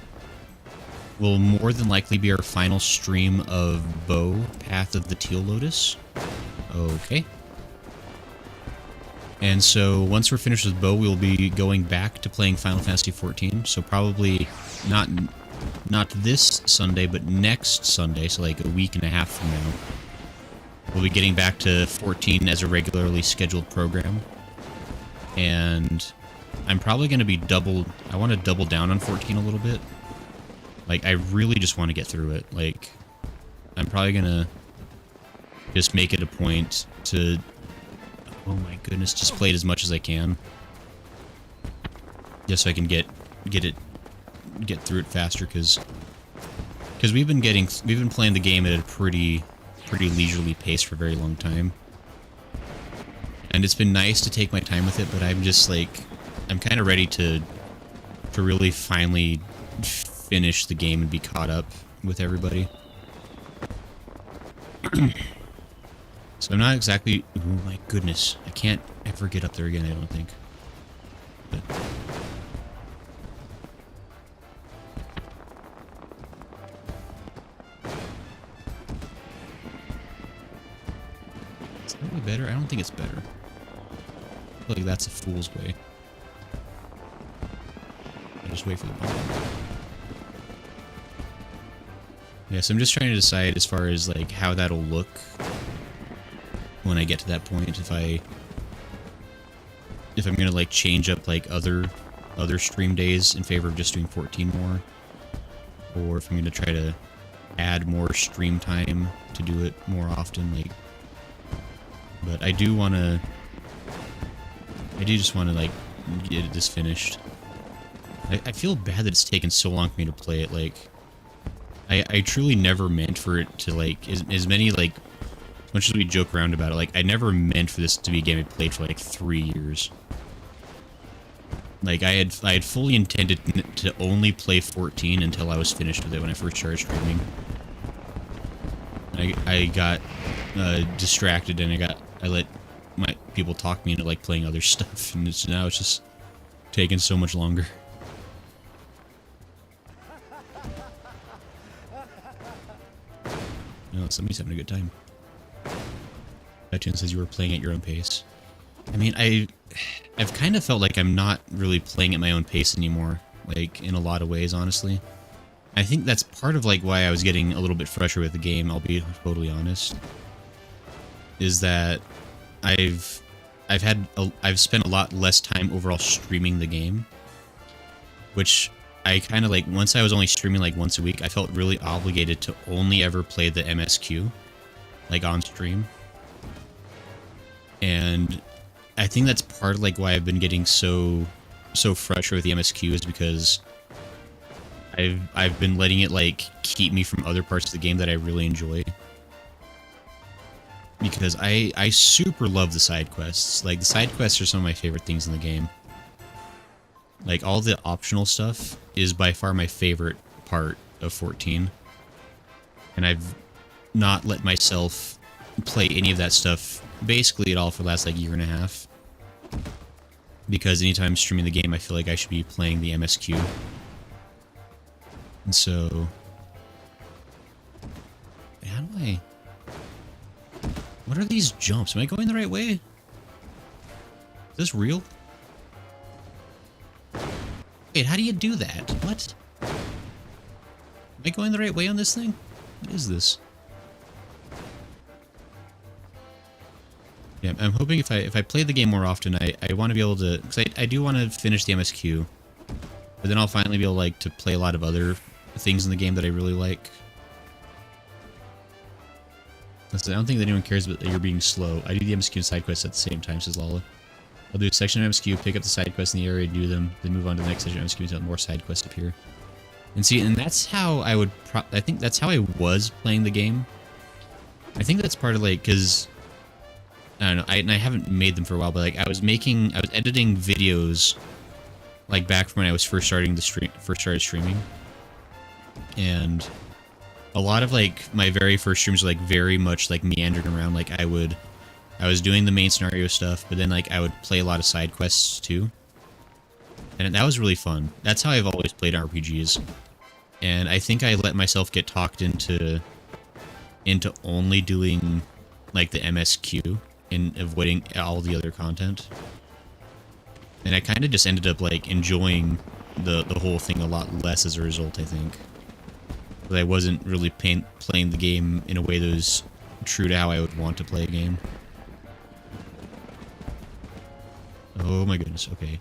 will more than likely be our final stream of Bow, Path of the Teal Lotus. Okay. And so once we're finished with Bow, we'll be going back to playing Final Fantasy XIV. So probably not this Sunday, but next Sunday, so like a week and a half from now, we'll be getting back to 14 as a regularly scheduled program. And I'm probably going to be I want to double down on 14 a little bit. Like, I really just want to get through it. Like, I'm probably going to just make it a point to, oh my goodness, just play it as much as I can. Just so I can get through it faster, because we've been playing the game at a pretty leisurely pace for a very long time. And it's been nice to take my time with it, but I'm just like, I'm kind of ready to really finally finish the game and be caught up with everybody. So I'm not exactly... Oh my goodness. I can't ever get up there again, I don't think. But... Is that way better? I don't think it's better. I feel like that's a fool's way. I just wait for the bomb. Yeah, so I'm just trying to decide as far as like how that'll look when I get to that point. If I'm gonna like change up like other stream days in favor of just doing 14 more, or if I'm gonna try to add more stream time to do it more often. Like, but I do just want to like get this finished. I feel bad that it's taken so long for me to play it. Like, I truly never meant for it to, like, as many, like, as much as we joke around about it, like, I never meant for this to be a game I played for, like, 3 years. Like, I had fully intended to only play 14 until I was finished with it when I first started streaming. I got distracted, and I let my people talk me into, like, playing other stuff, and now it's just taking so much longer. No, somebody's having a good time. iTunes says you were playing at your own pace. I mean, I've kind of felt like I'm not really playing at my own pace anymore, like, in a lot of ways, honestly. I think that's part of, like, why I was getting a little bit frustrated with the game, I'll be totally honest. Is that I've spent a lot less time overall streaming the game, which I kind of, like, once I was only streaming, like, once a week, I felt really obligated to only ever play the MSQ, like, on stream. And I think that's part of, like, why I've been getting so frustrated with the MSQ, is because I've been letting it, like, keep me from other parts of the game that I really enjoy. Because I super love the side quests. Like, the side quests are some of my favorite things in the game. Like, all the optional stuff is by far my favorite part of 14. And I've not let myself play any of that stuff basically at all for the last, like, year and a half. Because anytime I'm streaming the game, I feel like I should be playing the MSQ. And so... how do I... what are these jumps? Am I going the right way? Is this real? Wait, how do you do that? What? Am I going the right way on this thing? What is this? Yeah, I'm hoping if I play the game more often, I want to be able to... because I do want to finish the MSQ. But then I'll finally be able, like, to play a lot of other things in the game that I really like. Listen, I don't think that anyone cares that you're being slow. I do the MSQ and side quests at the same time, says Lala. I'll do a section of MSQ, pick up the side quests in the area, do them, then move on to the next section of MSQ until more side quests appear. And see, and that's how I would... I think that's how I was playing the game. I think that's part of, like, because... I don't know, and I haven't made them for a while, but, like, I was editing videos, like, back from when I was first started streaming. And a lot of, like, my very first streams were, like, very much, like, meandering around. Like, I was doing the main scenario stuff, but then, like, I would play a lot of side quests, too. And that was really fun. That's how I've always played RPGs. And I think I let myself get talked into only doing, like, the MSQ and avoiding all the other content. And I kind of just ended up, like, enjoying the whole thing a lot less as a result, I think. But I wasn't really playing the game in a way that was true to how I would want to play a game. Oh my goodness, okay.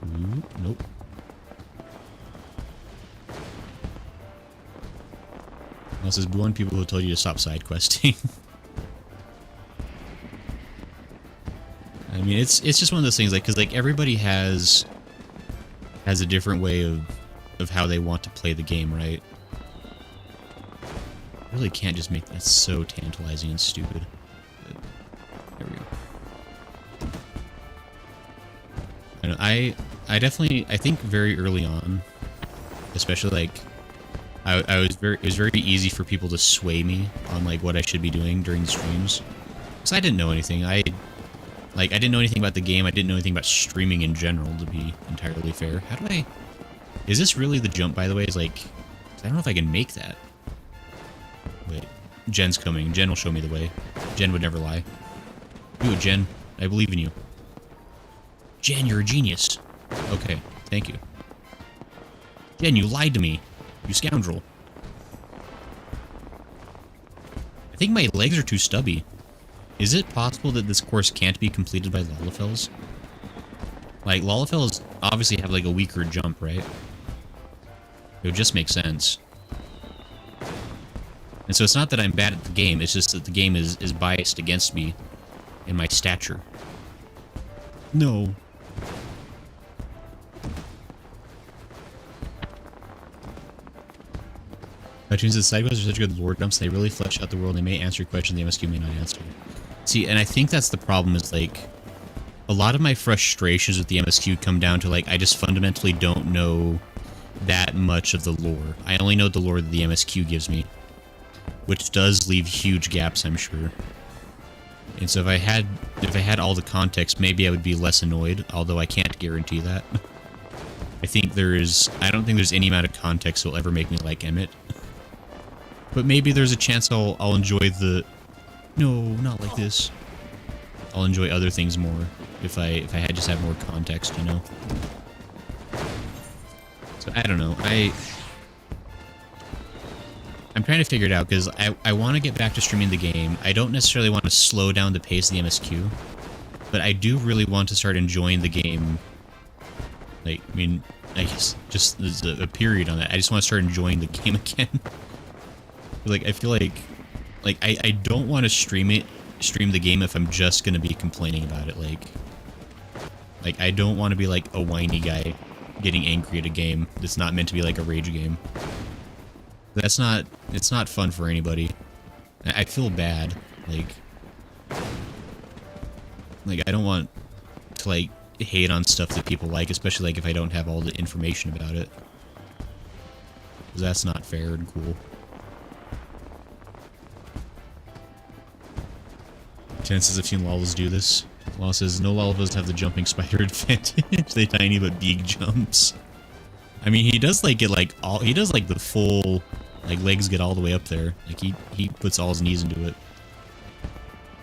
Ooh, nope. This is one people who told you to stop side questing. I mean, it's just one of those things, like, because, like, everybody has a different way of how they want to play the game, right? I really can't just make that so tantalizing and stupid. But there we go. I definitely, I think very early on, especially, like, it was very easy for people to sway me on, like, what I should be doing during the streams. Because I didn't know anything. I didn't know anything about the game. I didn't know anything about streaming in general, to be entirely fair. How do I... is this really the jump, by the way? Is, like... I don't know if I can make that. Wait. Jen's coming. Jen will show me the way. Jen would never lie. Do it, Jen. I believe in you. Jen, you're a genius. Okay. Thank you. Jen, you lied to me. You scoundrel. think my legs are too stubby. Is it possible that this course can't be completed by Lalafels? Like, Lalafels obviously have, like, a weaker jump, right? It would just make sense. And so it's not that I'm bad at the game, it's just that the game is biased against me in my stature. No. Cartoons and side quests are such good lore dumps, they really flesh out the world, they may answer your question the MSQ may not answer. See, and I think that's the problem, is like, a lot of my frustrations with the MSQ come down to, like, I just fundamentally don't know that much of the lore. I only know the lore that the MSQ gives me, which does leave huge gaps, I'm sure. And so if I had all the context, maybe I would be less annoyed, although I can't guarantee that. I don't think there's any amount of context that will ever make me like Emmett. But maybe there's a chance I'll enjoy the... No, not like this. I'll enjoy other things more if I had just have more context, you know? So, I don't know. I'm trying to figure it out, because I want to get back to streaming the game. I don't necessarily want to slow down the pace of the MSQ, but I do really want to start enjoying the game. Like, I mean, I guess just there's a period on that. I just want to start enjoying the game again. Like, I feel like I don't want to stream the game if I'm just going to be complaining about it. Like, I don't want to be like a whiny guy getting angry at a game that's not meant to be like a rage game. It's not fun for anybody. I feel bad. Like I don't want to, like, hate on stuff that people like, especially, like, if I don't have all the information about it. Because that's not fair and cool. Chances I've seen Lawless do this. Law says, no Lawless have the jumping spider advantage. They tiny but big jumps. I mean, he does, like, get, like, he does, like, the full, like, legs get all the way up there. Like, he puts all his knees into it.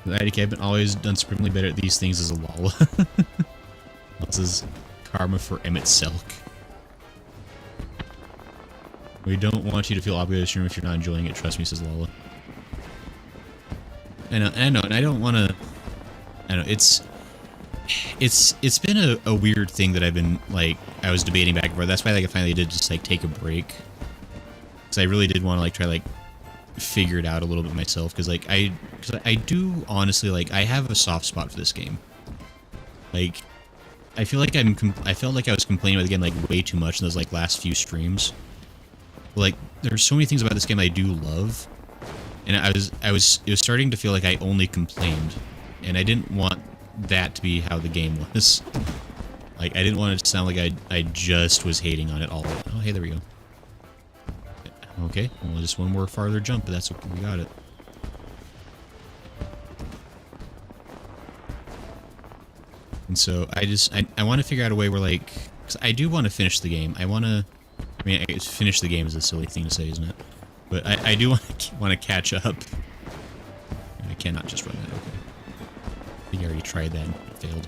The IDK, I've been always done supremely better at these things as a Lala. This is karma for Emmett Selk. We don't want you to feel obligated to stream if you're not enjoying it, trust me, says Lala. I know, and I don't want to... I know, it's been a weird thing that I've been, like, I was debating back and forth. That's why, like, I finally did just, like, take a break. Because I really did want to, like, try, like, figure it out a little bit myself. Because, like, I do, honestly, like, I have a soft spot for this game. Like, I feel like I felt like I was complaining about the game, like, way too much in those, like, last few streams. Like, there's so many things about this game I do love. And it was starting to feel like I only complained. And I didn't want that to be how the game was. Like, I didn't want it to sound like I just was hating on it all. Oh, hey, there we go. Okay, well, just one more farther jump, but that's okay, we got it. And so, I want to figure out a way where, like, because I do want to finish the game. I mean, I guess finish the game is a silly thing to say, isn't it? But I do want to catch up. I cannot just run that, okay. I think I already tried that and it failed.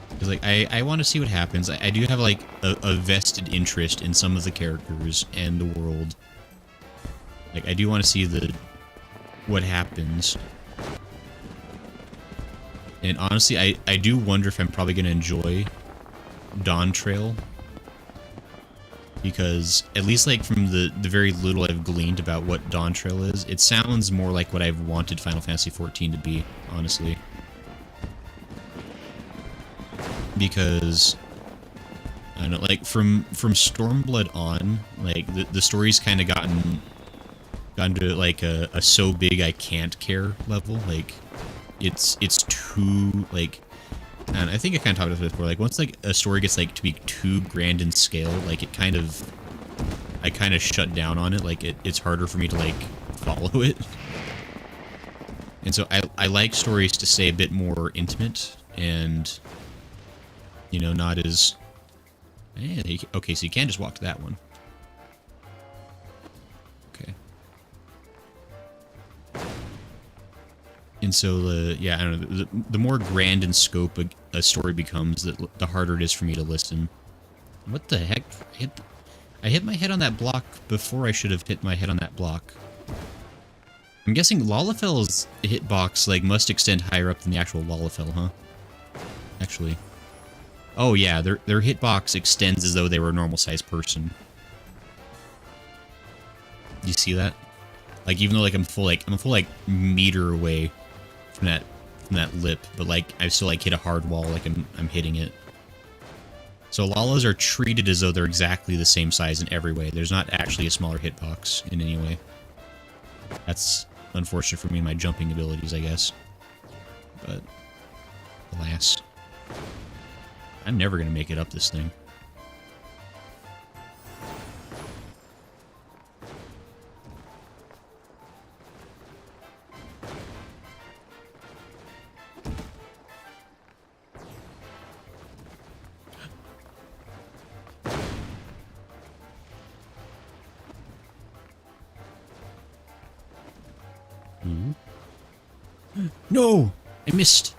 Because, like, I want to see what happens. I do have, like, a vested interest in some of the characters and the world. Like, I do want to see what happens. And honestly, I do wonder if I'm probably going to enjoy Dawn Trail. Because, at least, like, from the very little I've gleaned about what Dawn Trail is, it sounds more like what I've wanted Final Fantasy XIV to be, honestly. Because, I don't know, like, from Stormblood on, like, the story's kind of gotten to, like, a so big I can't care level. Like, it's too, like... And I think I kind of talked about this before, like, once, like, a story gets, like, to be too grand in scale, like, I kind of shut down on it, like, it's harder for me to, like, follow it. And so I like stories to stay a bit more intimate, and, you know, not as... Okay, so you can just walk to that one. Okay. And so, yeah, I don't know, the more grand in scope a story becomes, the harder it is for me to listen. What the heck? I hit my head on that block before I should have hit my head on that block. I'm guessing Lalafel's hitbox like must extend higher up than the actual Lalafell, huh? Actually. Oh yeah, their hitbox extends as though they were a normal sized person. You see that? Like even though like I'm a full meter away from that lip, but like I still like hit a hard wall like I'm hitting it. So Lalas are treated as though they're exactly the same size in every way. There's not actually a smaller hitbox in any way. That's unfortunate for me and my jumping abilities, I guess. But alas. I'm never gonna make it up this thing. No! I missed!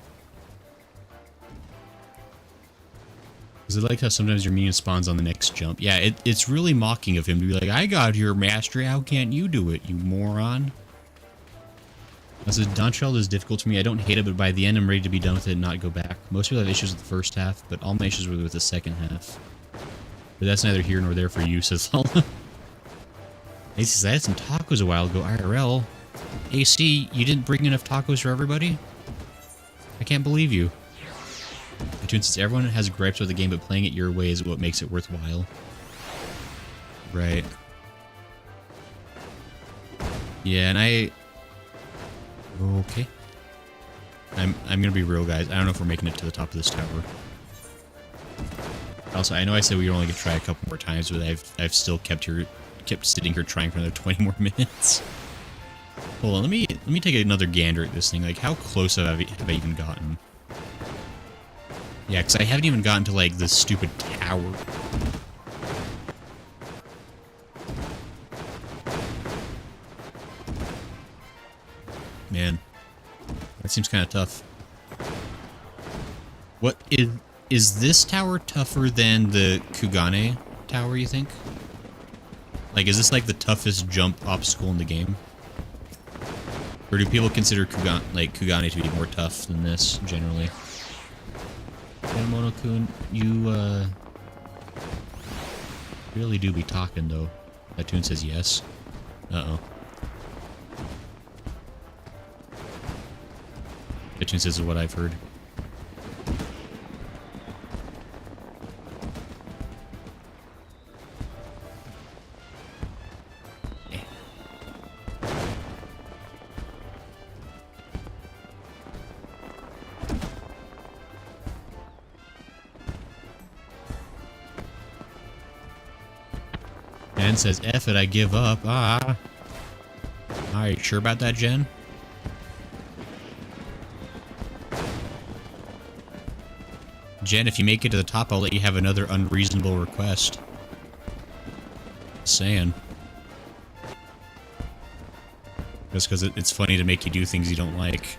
Because I like how sometimes your minion spawns on the next jump. Yeah, it's really mocking of him to be like, I got here, Master, how can't you do it, you moron? I said, Dawnchild is difficult to me. I don't hate it, but by the end I'm ready to be done with it and not go back. Most people have issues with the first half, but all my issues were with the second half. But that's neither here nor there for you, says Lala. He says, I had some tacos a while ago, IRL. AC, you didn't bring enough tacos for everybody? I can't believe you. Cartoon says, everyone has gripes with the game, but playing it your way is what makes it worthwhile. Right. Yeah, and I... Okay. I'm gonna be real, guys. I don't know if we're making it to the top of this tower. Also, I know I said we were only gonna try a couple more times, but I've still kept sitting here trying for another 20 more minutes. Hold on, let me take another gander at this thing. Like, how close have I even gotten? Yeah, because I haven't even gotten to, like, this stupid tower. Man. That seems kind of tough. What is this tower tougher than the Kugane tower, you think? Like, is this, like, the toughest jump obstacle in the game? Or do people consider Kugane to be more tough than this, generally? Mono-kun, you, really do be talking, though. That tune says yes. Uh-oh. That tune says what I've heard. Jen says, F it, I give up. Ah. Are you sure about that, Jen? Jen, if you make it to the top, I'll let you have another unreasonable request. Just saying. Just because it's funny to make you do things you don't like.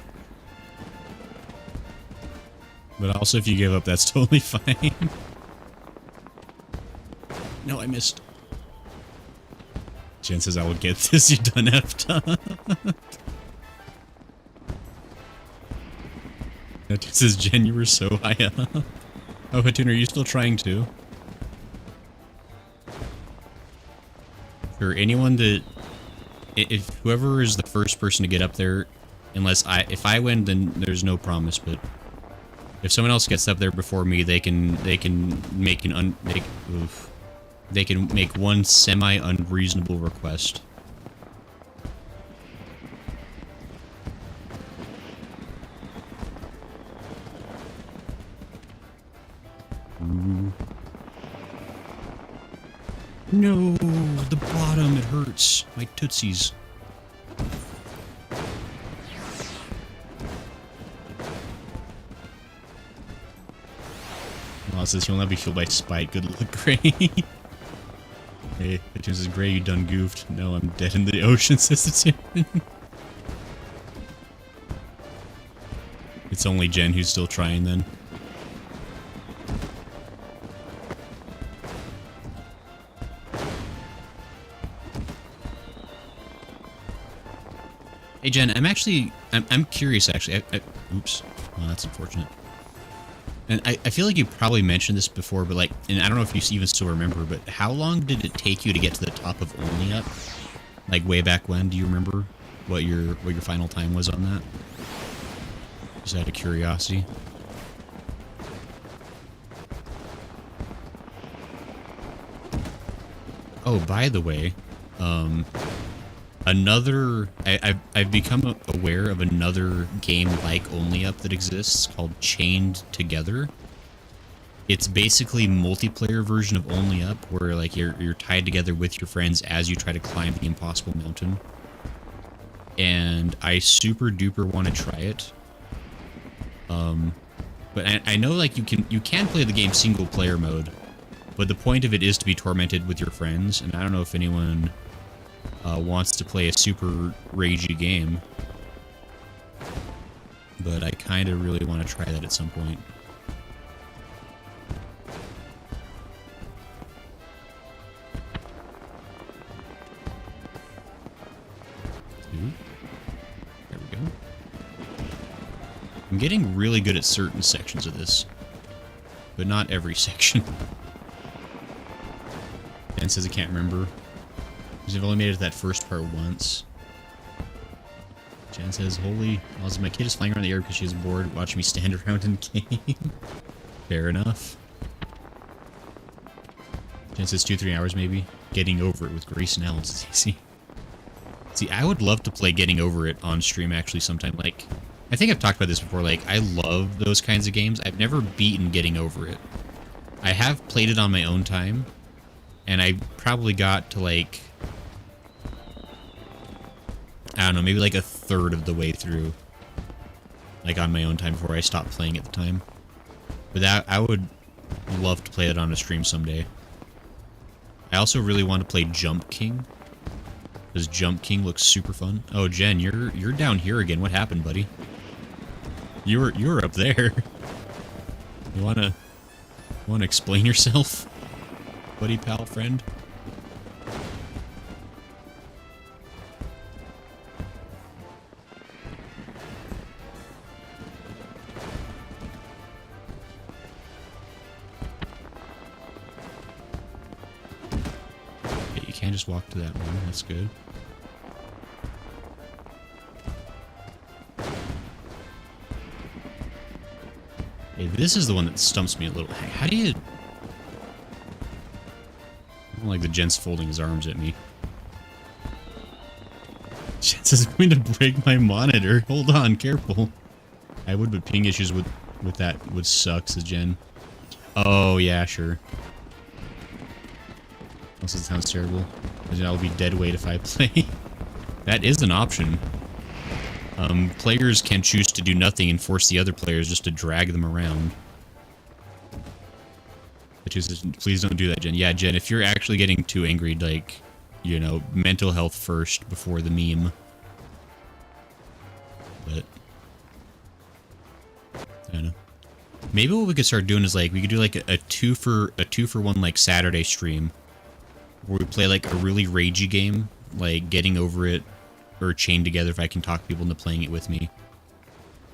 But also, if you give up, that's totally fine. No, I missed. Jen says, I will get this, you done effed up. It says, Jen, you were so high up. Oh, Hatun, are you still trying to? For anyone that... If whoever is the first person to get up there, if I win, then there's no promise, but if someone else gets up there before me, they can make one semi-unreasonable request. Ooh. No, the bottom, it hurts. My tootsies. Oh, it says you'll never be fueled by spite. Good luck, Gray. Hey, it says, Gray, you done goofed. No, I'm dead in the ocean, says the tune. It's only Jen who's still trying, then. Hey Jen, I'm curious actually. Oops, well, that's unfortunate. And I feel like you probably mentioned this before, but like, and I don't know if you even still remember, but how long did it take you to get to the top of Only Up? Like way back when? Do you remember what your final time was on that? Just out of curiosity. Oh, by the way, I've become aware of another game like Only Up that exists called Chained Together. It's basically multiplayer version of Only Up, where like you're tied together with your friends as you try to climb the impossible mountain. And I super duper want to try it. But I know like you can play the game single player mode, but the point of it is to be tormented with your friends. And I don't know if anyone wants to play a super ragey game, but I kind of really want to try that at some point. There we go. I'm getting really good at certain sections of this, but not every section. Ben says I can't remember. Because I've only made it to that first part once. Jen says, holy, my kid is flying around the air because she's bored watching me stand around in game. Fair enough. Jen says 2-3 hours maybe. Getting over it with Grace and Alex is easy. See, I would love to play Getting Over It on stream actually sometime. Like, I think I've talked about this before. Like, I love those kinds of games. I've never beaten Getting Over It. I have played it on my own time, and I probably got to like, I don't know, maybe like a third of the way through, like on my own time before I stopped playing at the time. But that, I would love to play that on a stream someday. I also really want to play Jump King, because Jump King looks super fun. Oh, Jen, you're down here again. What happened, buddy? You were up there. You wanna explain yourself, buddy, pal, friend? Okay, you can't just walk to that one. That's good. Hey, this is the one that stumps me a little. How do you... I don't like the gent's folding his arms at me. Jen says, I'm going to break my monitor. Hold on, careful. I would, but ping issues with that would suck, says Jen. Oh, yeah, sure. Also, it sounds terrible. I'll be dead weight if I play. That is an option. Players can choose to do nothing and force the other players just to drag them around. Please don't do that, Jen. Yeah, Jen, if you're actually getting too angry, like, you know, mental health first before the meme. But I don't know. Maybe what we could start doing is like we could do like a two for one like Saturday stream where we play like a really ragey game, like Getting Over It or Chained Together if I can talk people into playing it with me.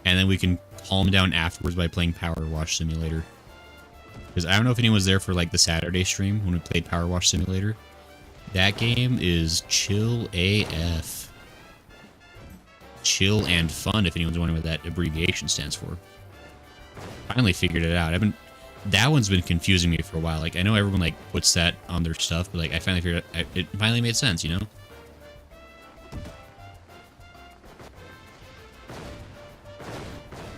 And then we can calm down afterwards by playing Power Wash Simulator. Because I don't know if anyone was there for like the Saturday stream when we played Power Wash Simulator. That game is chill AF. Chill and fun, if anyone's wondering what that abbreviation stands for. Finally figured it out. That one's been confusing me for a while. Like, I know everyone like puts that on their stuff, but like I finally figured it finally made sense, you know?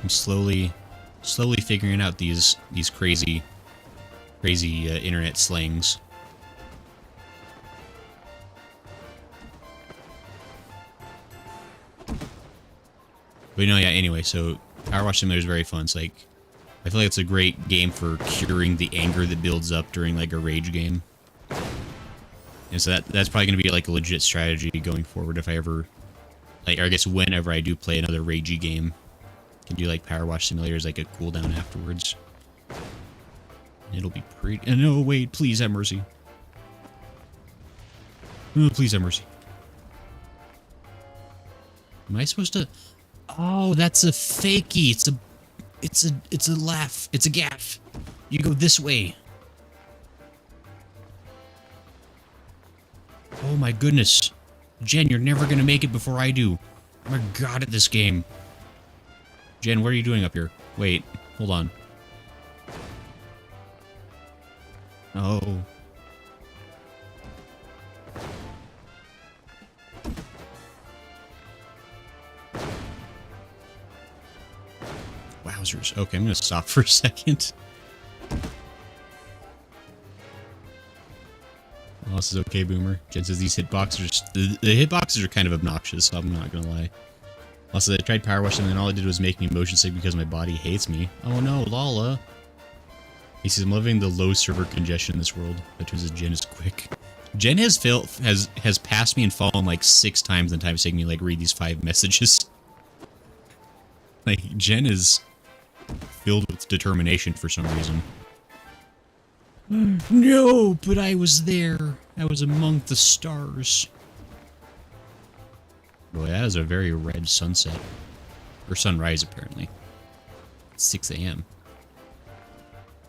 I'm slowly figuring out these crazy internet slangs. But you know, yeah, anyway, so Power Wash Simulator is very fun. It's like, I feel like it's a great game for curing the anger that builds up during like a rage game. And so that's probably going to be like a legit strategy going forward if I ever, like, or I guess whenever I do play another ragey game. Can do like Power Wash Simulator as like a cooldown afterwards. It'll be pretty... No, wait, please have mercy. Oh, please have mercy. Am I supposed to? Oh, that's a fakey. It's a laugh. It's a gaff. You go this way. Oh my goodness. Jen, you're never gonna make it before I do. I'm a god at this game. Jen, what are you doing up here? Wait, hold on. Oh. Wowzers. Okay, I'm gonna stop for a second. Oh, this is okay, Boomer. Jen says these hitboxes, the hitboxes are kind of obnoxious, so I'm not gonna lie. Also, I tried power washing and all I did was make me motion sick because my body hates me. Oh no, Lala. He says, I'm loving the low server congestion in this world. That turns out Jen is quick. Jen has passed me and fallen like 6 times in the time it's taking me like read these 5 messages. Like, Jen is filled with determination for some reason. No, but I was there. I was among the stars. Boy, that is a very red sunset. Or sunrise, apparently. It's 6 a.m.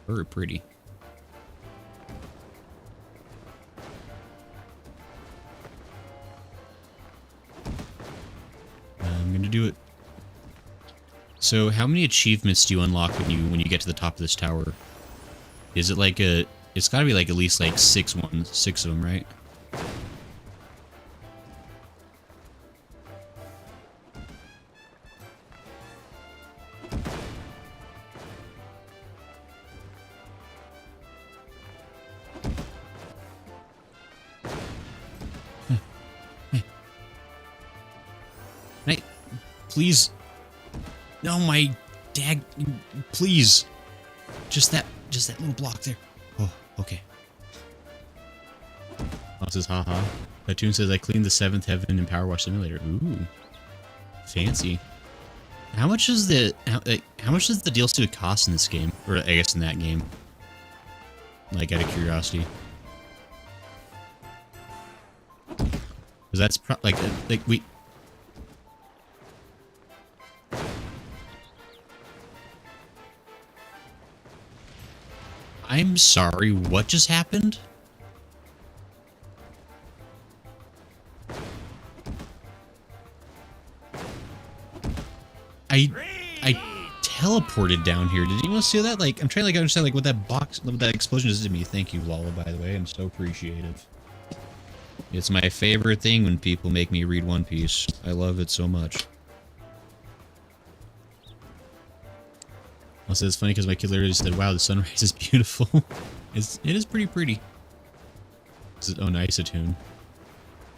Very pretty. I'm gonna do it. So, how many achievements do you unlock when you get to the top of this tower? Is it like a... It's gotta be like at least like 6 of them, right? Hey, please. No, my dag. Please. Just that little block there. Oh, okay. Boss says, haha. Platoon says, I cleaned the 7th heaven in Power Wash Simulator. Ooh. Fancy. How much does the DLC cost in this game? Or I guess in that game. Like, out of curiosity. Because that's like we... I'm sorry, what just happened? I teleported down here. Did anyone see that? Like, I'm trying to like understand like what that explosion does to me. Thank you, Lala, by the way. I'm so appreciative. It's my favorite thing when people make me read One Piece. I love it so much. Also, it's funny because my kid literally said, wow, the sunrise is beautiful. It is pretty pretty. Oh, nice, a tune.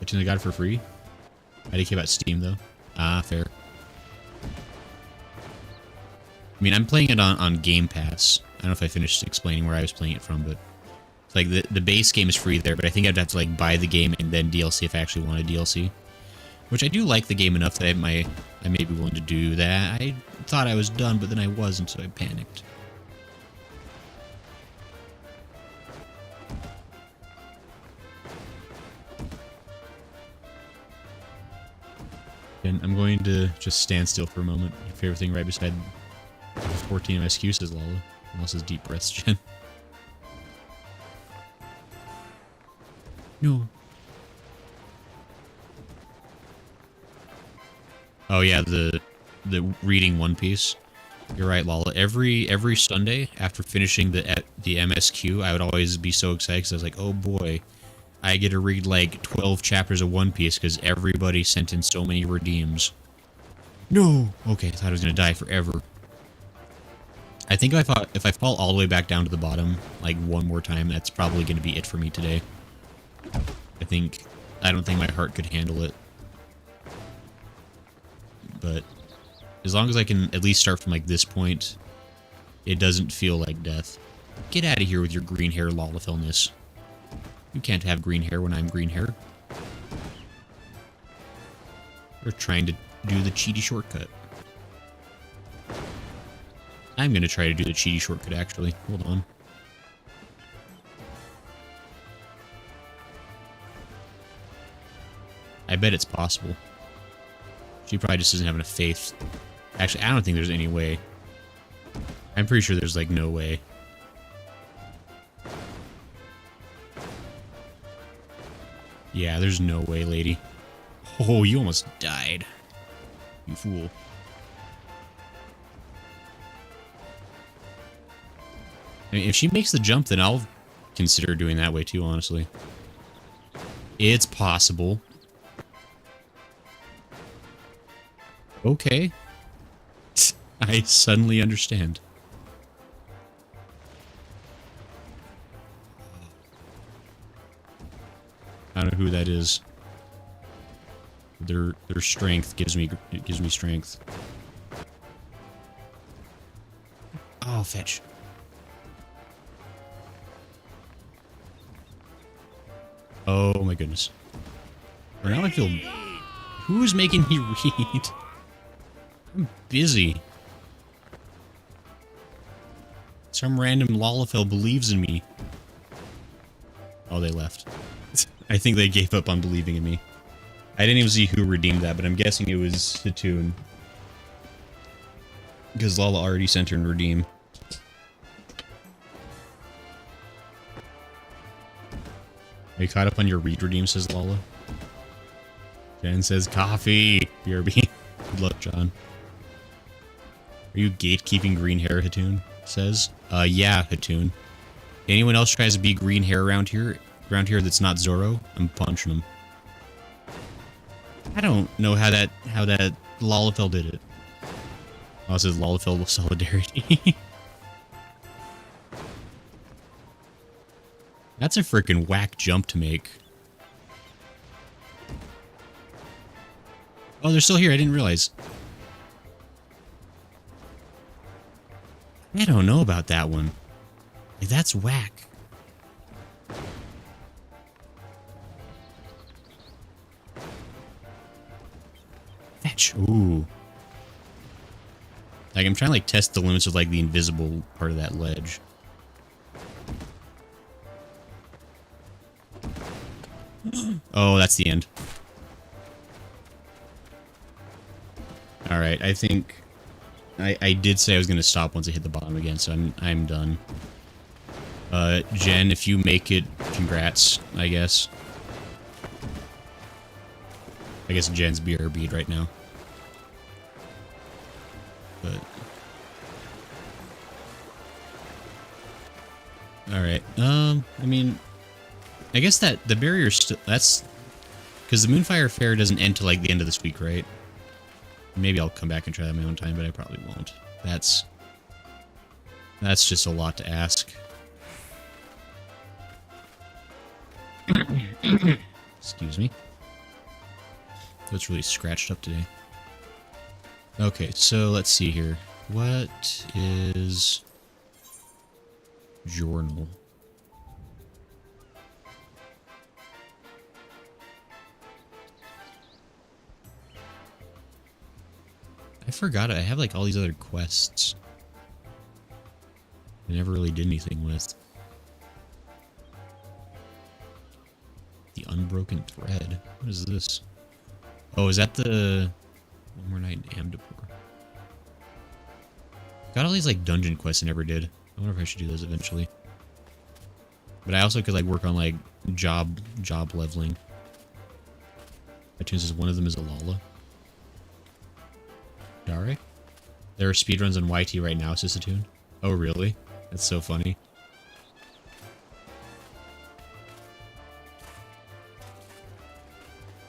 A tune I got it for free? How do you care about Steam, though? Ah, fair. I mean, I'm playing it on Game Pass. I don't know if I finished explaining where I was playing it from, but... It's like, the base game is free there, but I think I'd have to, like, buy the game and then DLC if I actually wanted DLC. Which I do like the game enough that I may be willing to do that. I thought I was done, but then I wasn't, so I panicked. And I'm going to just stand still for a moment. Your favorite thing right beside 14 of my excuses, Lala. Melissa's deep breaths, Jen. No. Oh yeah, the reading One Piece. You're right, Lala. Every Sunday after finishing the MSQ, I would always be so excited because I was like, oh boy, I get to read like 12 chapters of One Piece because everybody sent in so many redeems. No. Okay, I thought I was gonna die forever. I think if I fall all the way back down to the bottom like one more time, that's probably gonna be it for me today. I don't think my heart could handle it. But as long as I can at least start from like this point, it doesn't feel like death. Get out of here with your green hair lolafilness. You can't have green hair when I'm green hair. We're trying to do the cheaty shortcut. I'm gonna try to do the cheaty shortcut actually. Hold on. I bet it's possible. She probably just doesn't have enough faith. Actually, I don't think there's any way. I'm pretty sure there's, like, no way. Yeah, there's no way, lady. Oh, you almost died. You fool. I mean, if she makes the jump, then I'll consider doing that way too, honestly. It's possible. Okay. I suddenly understand. I don't know who that is. Their strength gives me strength. Oh, fetch. Oh my goodness. Well, now I feel. Who's making me read? I'm busy. Some random Lalafell believes in me. Oh, they left. I think they gave up on believing in me. I didn't even see who redeemed that, but I'm guessing it was Hatoon. Because Lala already sent her and redeem. Are you caught up on your redeem, says Lala. Jen says coffee. BRB. Good luck, John. Are you gatekeeping green hair, Hatoon? Says. Yeah, Hatoon. Anyone else tries to be green hair around here that's not Zoro, I'm punching him. I don't know how that Lalafell did it. Oh, it says Lalafell solidarity. That's a freaking whack jump to make. Oh, they're still here. I didn't realize. I don't know about that one. Like, that's whack. Fetch. Ooh. Like, I'm trying to, like, test the limits of, like, the invisible part of that ledge. Oh, that's the end. Alright, I think... I did say I was going to stop once I hit the bottom again, so I'm done. Jen, if you make it, congrats, I guess. I guess Jen's BRB'd right now. But... Alright, I mean... I guess that the barrier that's... Because the Moonfire Fair doesn't end till, like, the end of this week, right? Maybe I'll come back and try that my own time, but I probably won't. That's just a lot to ask. Excuse me. That's really scratched up today. Okay, so let's see here. What is journal? I forgot it. I have like all these other quests I never really did anything with. The Unbroken Thread. What is this? Oh, is that the One More Night in Amdapur? Got all these like dungeon quests I never did. I wonder if I should do those eventually. But I also could like work on like job leveling. iTunes says one of them is Alala. Dare? There are speedruns on YT right now, Sisatoon. Oh, really? That's so funny.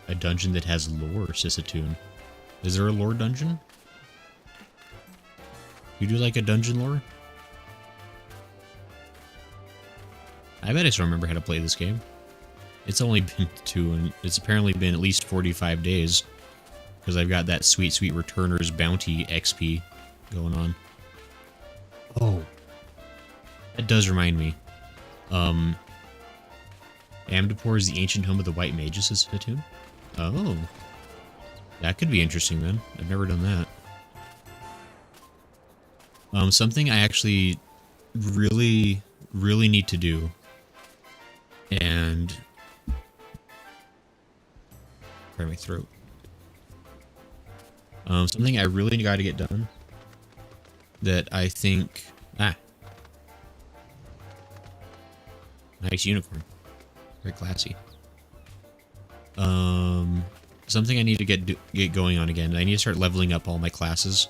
A dungeon that has lore, Sisatoon. Is there a lore dungeon? You do like a dungeon lore? I bet I still remember how to play this game. It's only been and it's apparently been at least 45 days. Because I've got that sweet, sweet Returner's Bounty XP going on. Oh. That does remind me. Amdapur is the ancient home of the White Mages, says Fatoon. Oh. That could be interesting, then. I've never done that. Something I actually really, really need to do. And... Pardon my throat. Something I really got to get done that I think... Nice unicorn. Very classy. Something I need to get going on again. I need to start leveling up all my classes.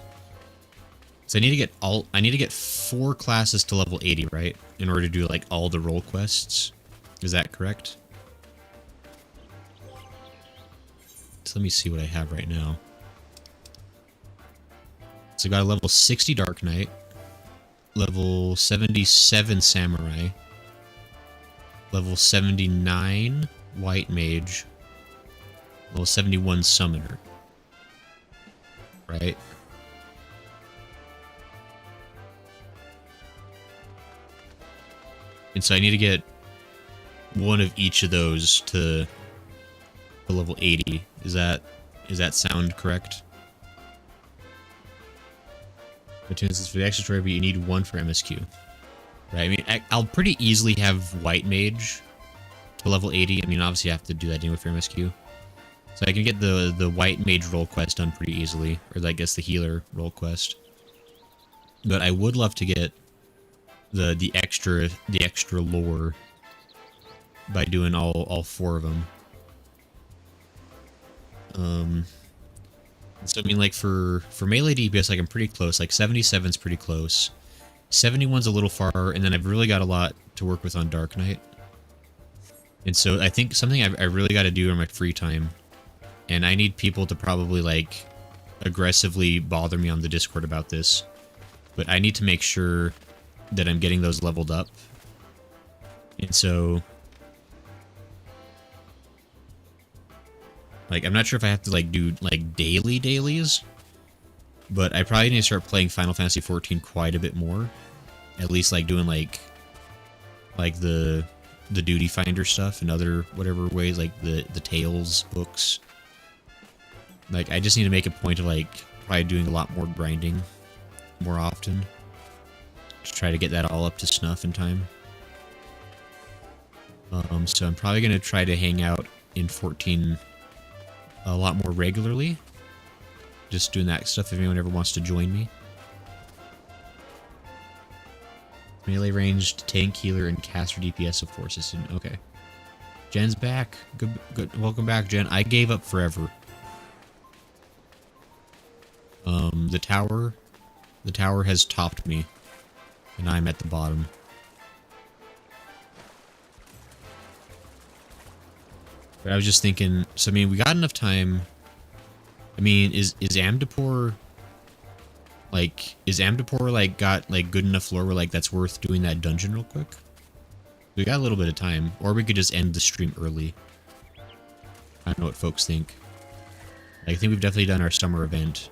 So I need to get 4 classes to level 80, right? In order to do like all the role quests. Is that correct? So let me see what I have right now. So I got a level 60 Dark Knight, level 77 Samurai, level 79 White Mage, level 71 Summoner. Right? And so I need to get one of each of those to level 80. Does that sound correct? Opportunities for the extra story, but you need 1 for MSQ. Right? I mean, I'll pretty easily have White Mage to level 80. I mean, obviously I have to do that anyway for MSQ. So I can get the White Mage role quest done pretty easily, or I guess the Healer role quest. But I would love to get the extra lore by doing all 4 of them. So I mean, like for melee DPS, like I'm pretty close. Like 77's pretty close. 71's a little far, and then I've really got a lot to work with on Dark Knight. And so I think something I really got to do in my free time, and I need people to probably like aggressively bother me on the Discord about this, but I need to make sure that I'm getting those leveled up. And so, like, I'm not sure if I have to like do like dailies, but I probably need to start playing Final Fantasy XIV quite a bit more. At least like doing like the duty finder stuff and other whatever ways, like the Tales books. Like, I just need to make a point of like probably doing a lot more grinding more often to try to get that all up to snuff in time. So I'm probably gonna try to hang out in 14 a lot more regularly. Just doing that stuff if anyone ever wants to join me. Melee ranged, tank, healer, and caster DPS, of course. Okay. Jen's back. Good. Welcome back, Jen. I gave up forever. The tower has topped me, and I'm at the bottom. But I was just thinking, so I mean, we got enough time. I mean, is Amdapor like got like good enough lore where like that's worth doing that dungeon real quick? We got a little bit of time, or we could just end the stream early. I don't know what folks think. Like, I think we've definitely done our summer event.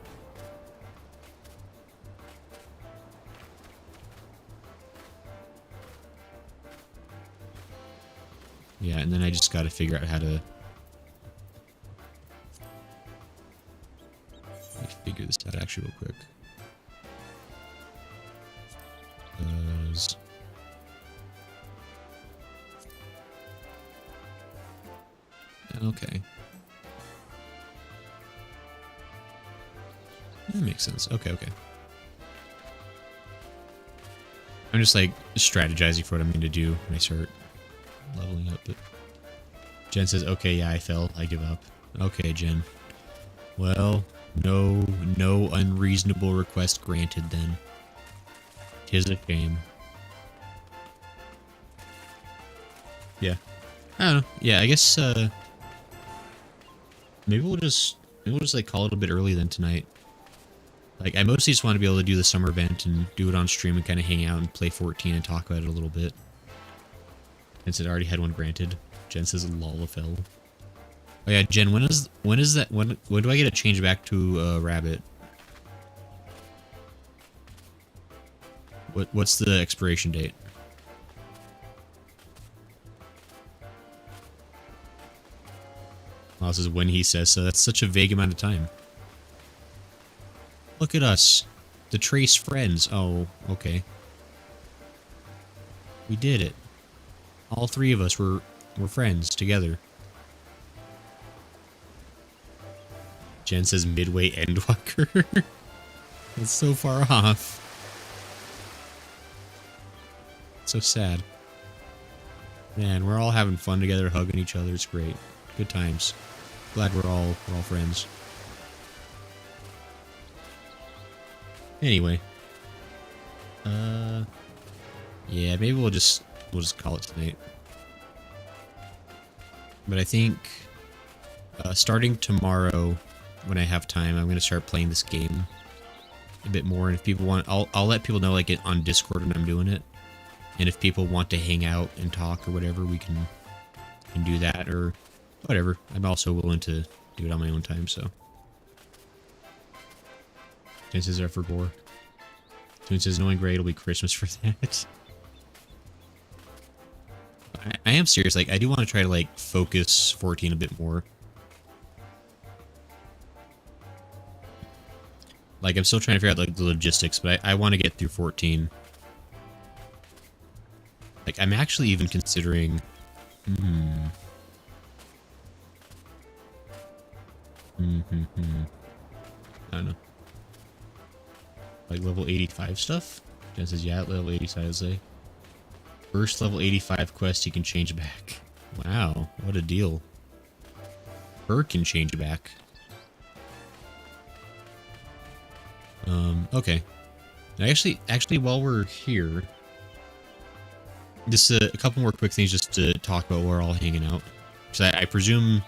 Yeah, and then I just got to figure out how to... Let me figure this out actually real quick. Okay. That makes sense. Okay. I'm just like strategizing for what I'm going to do when I start leveling up. But Jen says, okay, yeah, I fell. I give up. Okay, Jen. Well, no unreasonable request granted then. 'Tis a shame. Yeah. I don't know. Yeah, I guess maybe we'll just like call it a bit early then tonight. Like, I mostly just want to be able to do the summer event and do it on stream and kind of hang out and play 14 and talk about it a little bit. Since it already had one granted. Jen says Lolafell. Oh yeah, Jen, when do I get to change back to Rabbit? What's the expiration date? Well, this is when he says so. That's such a vague amount of time. Look at us. The Trace friends. Oh, okay. We did it. All 3 of us were friends together. Jen says Midway Endwalker. It's so far off. So sad. Man, we're all having fun together, hugging each other. It's great. Good times. Glad we're all friends. Anyway. Yeah, maybe we'll just call it tonight. But I think starting tomorrow, when I have time, I'm gonna start playing this game a bit more. And if people want, I'll let people know, like, on Discord when I'm doing it. And if people want to hang out and talk or whatever, we can do that or whatever. I'm also willing to do it on my own time. So, chances are for gore. Tune says, knowing Gray, it'll be Christmas for that. I am serious. Like, I do want to try to, like, focus 14 a bit more. Like, I'm still trying to figure out, like, the logistics, but I want to get through 14. Like, I'm actually even considering... I don't know. Like, level 85 stuff? Jen says, yeah, level 85, I'd say. First level 85 quest, you can change back. Wow, what a deal. Her can change back. Okay. Actually, while we're here, just a couple more quick things just to talk about while we're all hanging out. Because I presume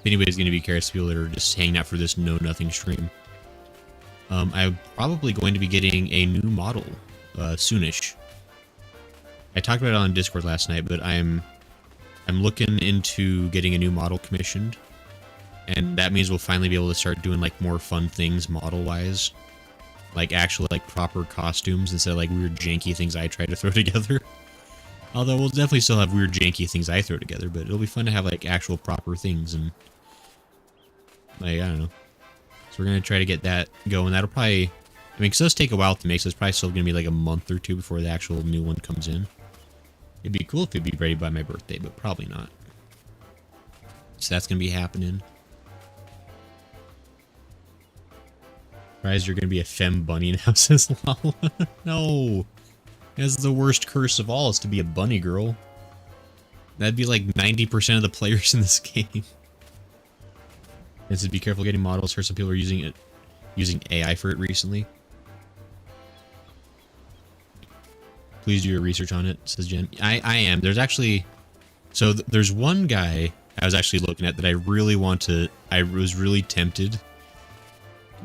if anybody's going to be curious, people that are just hanging out for this know-nothing stream. I'm probably going to be getting a new model soonish. I talked about it on Discord last night, but I'm looking into getting a new model commissioned. And that means we'll finally be able to start doing, like, more fun things model-wise. Like, actual, like, proper costumes instead of, like, weird janky things I try to throw together. Although we'll definitely still have weird janky things I throw together, but it'll be fun to have, like, actual proper things and, like, I don't know. So we're going to try to get that going. That'll probably, I mean, because those take a while to make, so it's probably still going to be like a month or two before the actual new one comes in. It'd be cool if it'd be ready by my birthday, but probably not. So that's going to be happening. Surprised you're going to be a femme bunny now, says Lala. No. That's the worst curse of all, is to be a bunny girl. That'd be like 90% of the players in this game. It says, be careful getting models. Heard some people are using AI for it recently. Please do your research on it, says Jen. I am. There's actually... So there's one guy I was actually looking at that I really want to... I was really tempted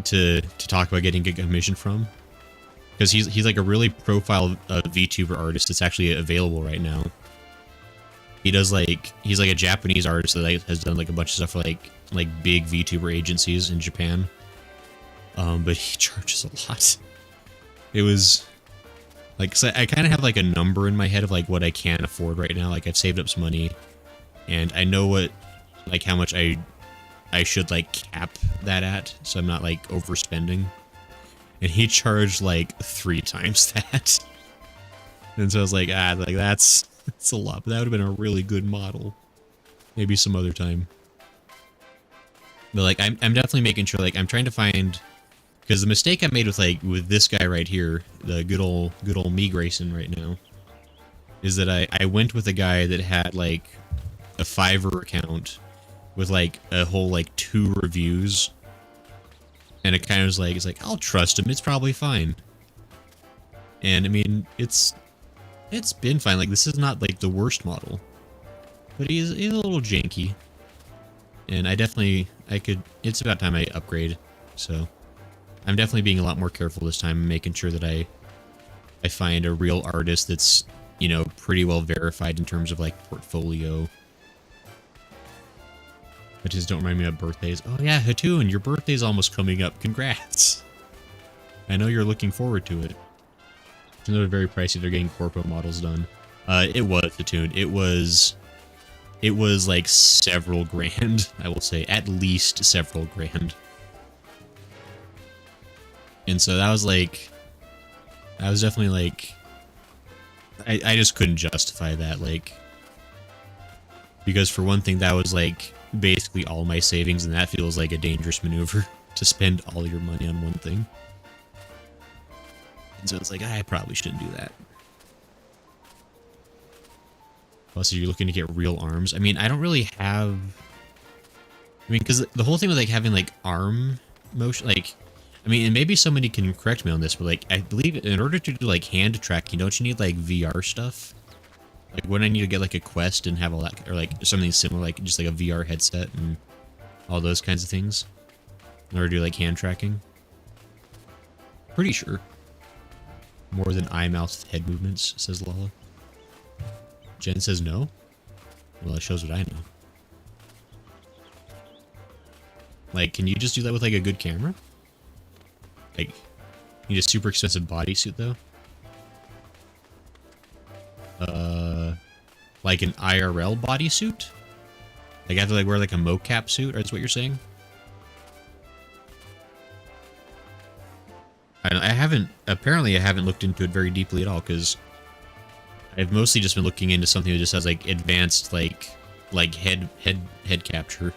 to talk about getting a commission from. Because he's like a really profile VTuber artist that's actually available right now. He does like... He's like a Japanese artist that like, has done like a bunch of stuff for like big VTuber agencies in Japan. But he charges a lot. It was... Like, so I kind of have, like, a number in my head of, like, what I can afford right now. Like, I've saved up some money, and I know what, like, how much I should, like, cap that at, so I'm not, like, overspending. And he charged, like, 3 times that. And so I was like, that's a lot. But that would have been a really good model. Maybe some other time. But, like, I'm definitely making sure, like, I'm trying to find... Because the mistake I made with this guy right here, the good old me Grayson right now, is that I went with a guy that had like a Fiverr account with like a whole like 2 reviews, and it kind of was like, it's like, I'll trust him, it's probably fine. And I mean, it's been fine. Like, this is not like the worst model, but he's a little janky, and it's about time I upgrade. So I'm definitely being a lot more careful this time, making sure that I find a real artist that's, you know, pretty well verified in terms of, like, portfolio. But just don't remind me of birthdays. Oh, yeah, Hatoon, your birthday's almost coming up. Congrats. I know you're looking forward to it. I know they're very pricey. They're getting corpo models done. It was, Hatoon. It was, like, several grand, I will say. At least several grand. And so that was like, I was definitely like, I just couldn't justify that, like, because for one thing, that was like basically all my savings, and that feels like a dangerous maneuver to spend all your money on one thing. And so it's like, I probably shouldn't do that. Plus, if you're looking to get real arms, I mean, I don't really have... I mean, because the whole thing with, like, having, like, arm motion, like... I mean, and maybe somebody can correct me on this, but, like, I believe in order to do, like, hand tracking, don't you need, like, VR stuff? Like, wouldn't I need to get, like, a Quest and have all that, or, like, something similar, like, just, like, a VR headset and all those kinds of things? In order to do, like, hand tracking? Pretty sure. More than eye, mouth, head movements, says Lala. Jen says no? Well, it shows what I know. Like, can you just do that with, like, a good camera? Like, you need a super expensive bodysuit, though? Like an IRL bodysuit? Like, I have to, like, wear, like, a mocap suit, or is what you're saying? Apparently I haven't looked into it very deeply at all, because I've mostly just been looking into something that just has, like, advanced, like head capture.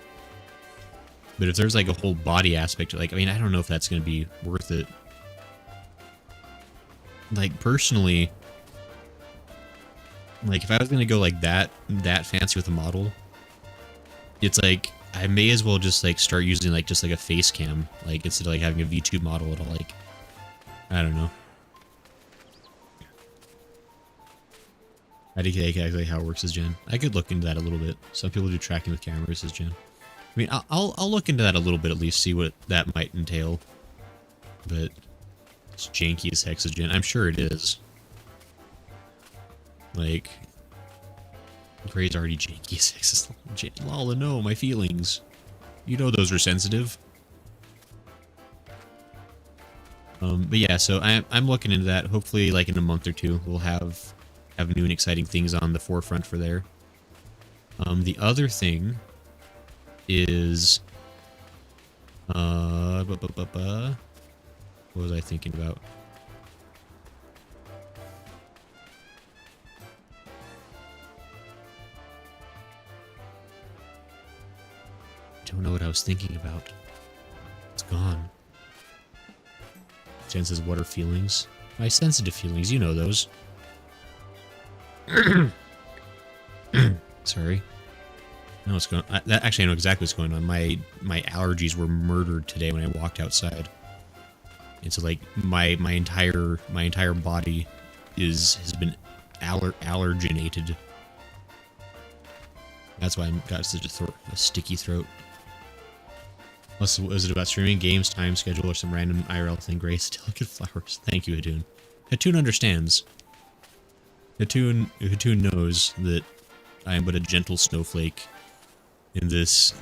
But if there's, like, a whole body aspect, like, I mean, I don't know if that's going to be worth it. Like, personally, like, if I was going to go, like, that fancy with a model, it's, like, I may as well just, like, start using, like, just, like, a face cam, like, instead of, like, having a V2 model at all, like, I don't know. I think exactly how it works, says Jen. I could look into that a little bit. Some people do tracking with cameras, says Jen. I mean, I'll look into that a little bit, at least, see what that might entail. But it's janky as heck, says Jen. I'm sure it is. Like, Gray's already janky as heck, says Jen. Lala, no, my feelings. You know those are sensitive. But yeah, so I'm looking into that. Hopefully, like, in a month or two, we'll have new and exciting things on the forefront for there. The other thing is, what was I thinking about? Don't know what I was thinking about. It's gone. Jen says, what are feelings? My sensitive feelings, you know those. Sorry. I know what's going on. Actually, I know exactly what's going on. My allergies were murdered today when I walked outside. And so, like, my entire body has been allergenated. That's why I've got such a sticky throat. Was it about streaming, games, time schedule, or some random IRL thing? Grace, delicate flowers. Thank you, Hatun. Hatun understands. Hatun knows that I am but a gentle snowflake in this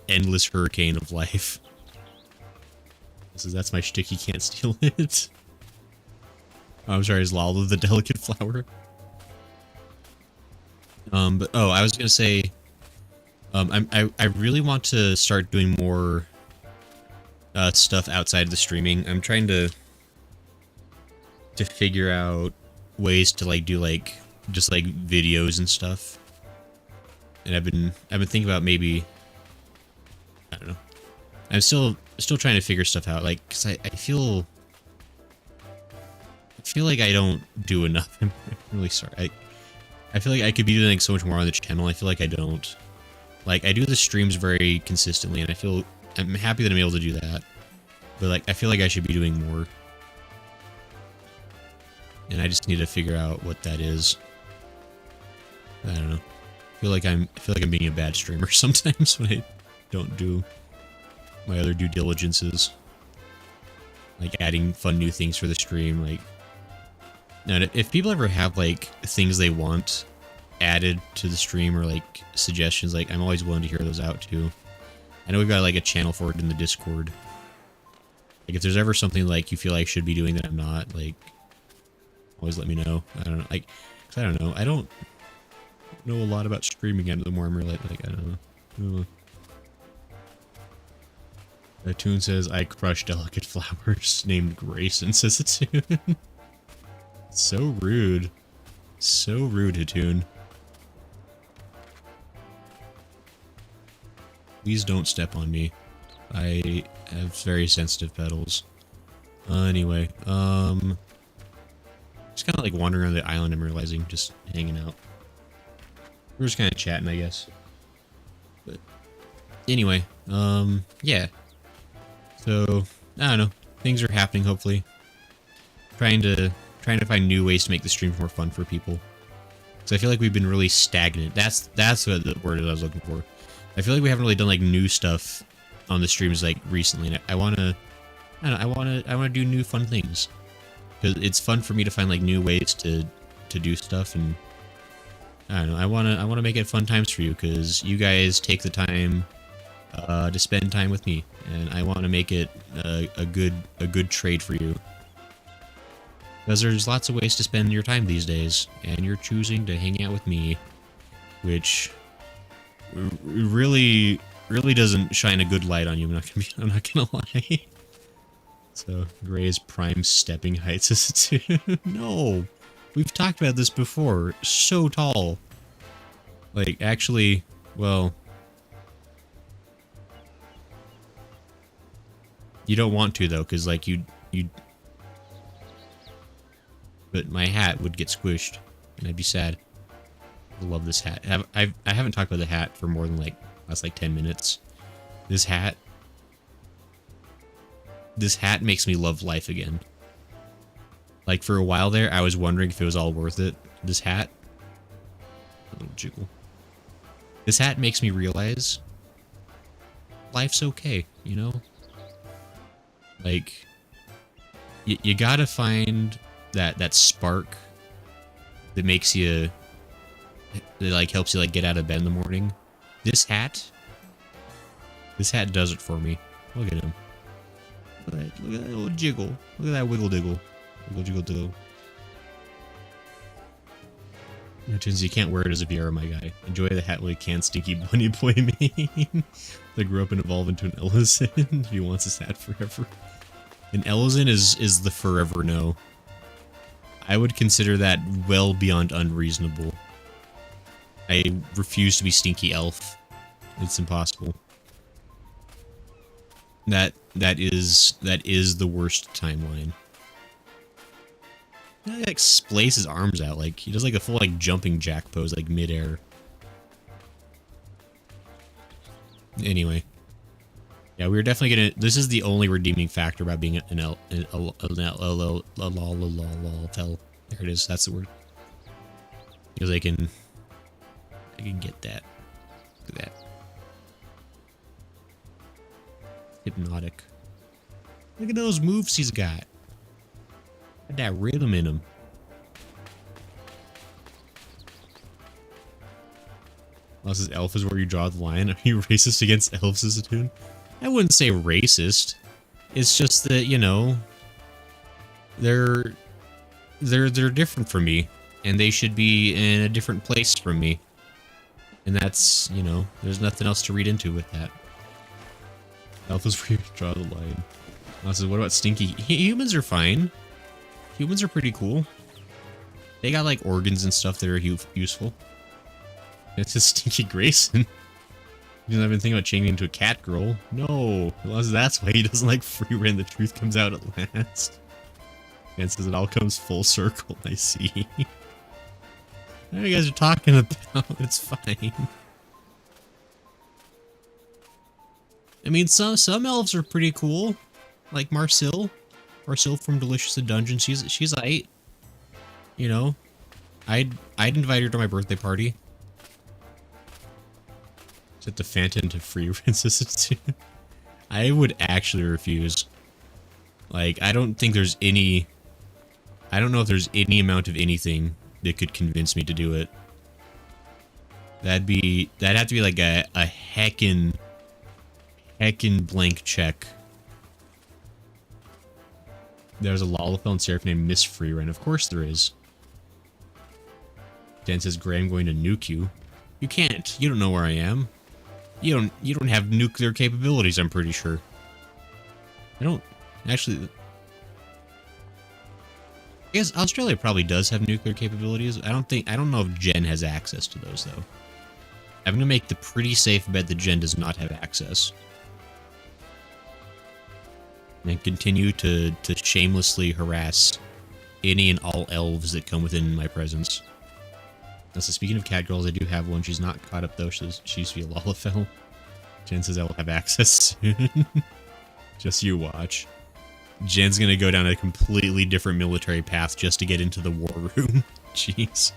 endless hurricane of life. That's my shtick, you can't steal it. Oh, I'm sorry, is Lala the delicate flower? But oh, I was gonna say, I really want to start doing more stuff outside of the streaming. I'm trying to figure out ways to, like, do, like, just, like, videos and stuff. And I've been thinking about maybe, I don't know. I'm still trying to figure stuff out, like, because I feel like I don't do enough. I'm really sorry. I feel like I could be doing, like, so much more on the channel. I feel like I don't. Like, I do the streams very consistently, and I'm happy that I'm able to do that. But, like, I feel like I should be doing more. And I just need to figure out what that is. I don't know. I feel like I'm being a bad streamer sometimes when I don't do my other due diligences. Like adding fun new things for the stream. Like, now, if people ever have, like, things they want added to the stream, or, like, suggestions, like, I'm always willing to hear those out too. I know we've got, like, a channel for it in the Discord. Like, if there's ever something, like, you feel I should be doing that I'm not, like, always let me know. I don't know, like, 'cause I don't know. I don't know a lot about streaming the more I'm really, like, I don't know. The tune says, I crush delicate flowers named Grayson, says the tune. So rude. So rude, Hatun. Please don't step on me. I have very sensitive pedals. Anyway, just kind of like wandering around the island and realizing, just hanging out. We're just kind of chatting, I guess. But anyway, yeah. So I don't know. Things are happening. Hopefully, trying to find new ways to make the streams more fun for people. So I feel like we've been really stagnant. That's what the word I was looking for. I feel like we haven't really done like new stuff on the streams like recently. And I want to do new fun things, because it's fun for me to find like new ways to do stuff. And I don't know, I want to make it fun times for you, because you guys take the time to spend time with me, and I want to make it a good trade for you, because there's lots of ways to spend your time these days, and you're choosing to hang out with me, which really doesn't shine a good light on you. I'm not gonna lie. So Gray's prime stepping heights is no, we've talked about this before. So tall. Like, actually, well, you don't want to though, because like you. But my hat would get squished, and I'd be sad. I love this hat. I haven't talked about the hat for more than like last like 10 minutes. This hat makes me love life again. Like, for a while there, I was wondering if it was all worth it. This hat, a little jiggle. This hat makes me realize life's okay, you know? Like, you gotta find that spark that makes you, that like helps you like get out of bed in the morning. This hat does it for me. Look at him. Look at that little jiggle. Look at that wiggle diggle. Wiggle jiggle diggle. Mentions you can't wear it as a VR, my guy. Enjoy the hat while you can, stinky bunny boy meme. They grow up and evolve into an Ellison. He wants his hat forever. An Ellison is the forever no. I would consider that well beyond unreasonable. I refuse to be Stinky Elf. It's impossible. That is the worst timeline. He like splays his arms out, like he does like a full like jumping jack pose, like midair. Anyway, yeah, we were definitely gonna. This is the only redeeming factor about being an L. There it is. That's the word. Because I can get that. Look at that. Hypnotic. Look at those moves he's got. Got that rhythm in him. Unless his elf is where you draw the line. Are you racist against elves as a tune? I wouldn't say racist. It's just that, you know, they're different from me, and they should be in a different place from me. And that's, you know, there's nothing else to read into with that. Elf is where you draw the line. Also, what about stinky? Humans are fine. Humans are pretty cool. They got like organs and stuff that are useful. It's just Stinky Grayson. He doesn't even think about changing into a cat girl. No, unless that's why he doesn't like free reign. The truth comes out at last. And says it all comes full circle. I see. What are you guys are talking about? It's fine. I mean, some elves are pretty cool, like Marcille from Delicious in Dungeon. She's aight. You know, I'd invite her to my birthday party. Set the Phantom to free rinses. I would actually refuse. Like, I don't think there's any. I don't know if there's any amount of anything that could convince me to do it. That'd have to be like a heckin' blank check. There's a Lalafell Seraph named Miss Freerun. Of course there is. Dan says, Gray, I'm going to nuke you. You can't. You don't know where I am. You don't have nuclear capabilities, I'm pretty sure. I don't actually. I guess Australia probably does have nuclear capabilities. I don't know if Jen has access to those though. I'm going to make the pretty safe bet that Jen does not have access. And continue to shamelessly harass any and all elves that come within my presence. Now, so speaking of cat girls, I do have one. She's not caught up, though. She used to be a Lalafell. Jen says I will have access soon. Just you watch. Jen's going to go down a completely different military path just to get into the war room. Jeez.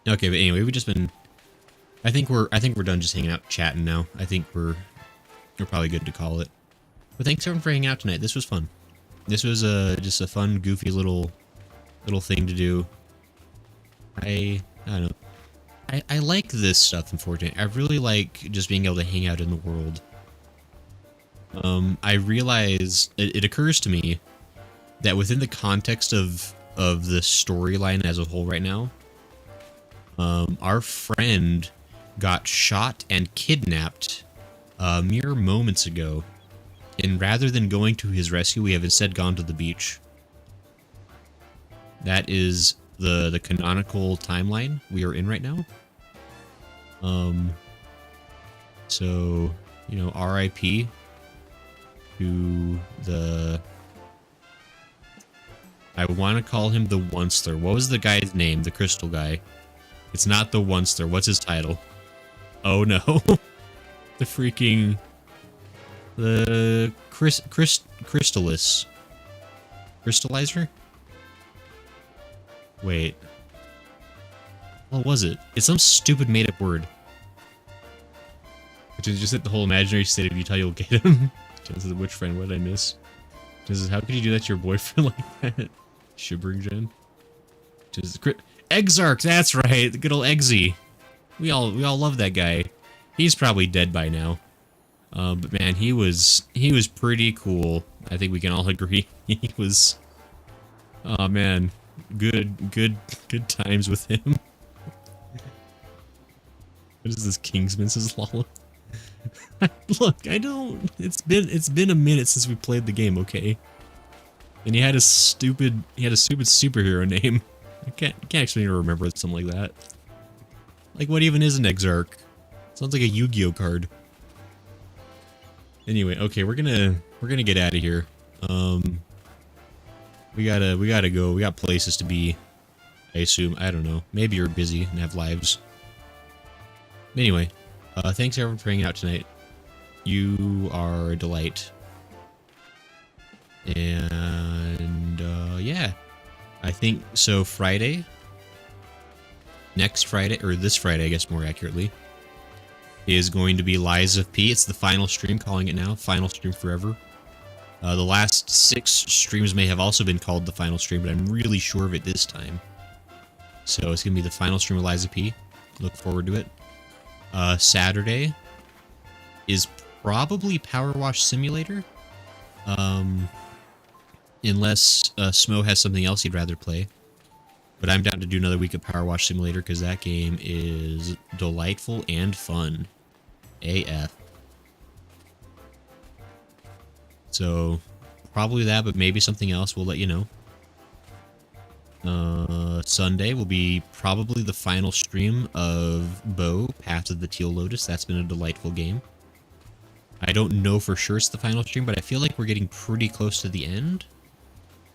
Okay, but anyway, we've just been... I think we're done just hanging out chatting now. I think we're probably good to call it. But thanks everyone for hanging out tonight. This was fun. This was just a fun, goofy little thing to do. I don't know. I like this stuff in Fortnite. I really like just being able to hang out in the world. I realize it occurs to me that within the context of the storyline as a whole right now, our friend got shot and kidnapped mere moments ago, and rather than going to his rescue, we have instead gone to the beach. That is the canonical timeline we are in right now. So, you know, RIP to the... I want to call him the Onceler. What was the guy's name? The crystal guy. It's not the Onceler. What's his title? Oh no. The freaking... The... Crystallis. Crystallizer? Wait. What was it? It's some stupid made-up word. Which is just that the whole imaginary state of Utah, you'll get him. Jen says, which friend? What did I miss? Jen says, how could you do that to your boyfriend like that? Shivering Jen. Jen says, Exarch, that's right. The good old Eggsy. We all love that guy. He's probably dead by now. But man, he was pretty cool. I think we can all agree. He was... Oh man. Good times with him. What is this, Kingsman? Says Lala. Look, I don't... It's been a minute since we played the game, okay? And he had a stupid superhero name. I can't actually remember something like that. Like, what even is an Exarch? Sounds like a Yu-Gi-Oh card. Anyway, okay, we're gonna get out of here. We gotta go. We got places to be. I assume. I don't know. Maybe you're busy and have lives. Anyway, thanks everyone for hanging out tonight. You are a delight. And yeah, I think so. Friday, next Friday, or this Friday, I guess more accurately, is going to be Lies of P. It's the final stream, calling it now. Final stream forever. The last 6 streams may have also been called the final stream, but I'm really sure of it this time. So it's going to be the final stream of Lies of P. Look forward to it. Saturday is probably Power Wash Simulator. Unless Smo has something else he'd rather play. But I'm down to do another week of Power Wash Simulator because that game is delightful and fun. AF. So, probably that, but maybe something else. We'll let you know. Sunday will be probably the final stream of Bo, Path of the Teal Lotus. That's been a delightful game. I don't know for sure it's the final stream, but I feel like we're getting pretty close to the end.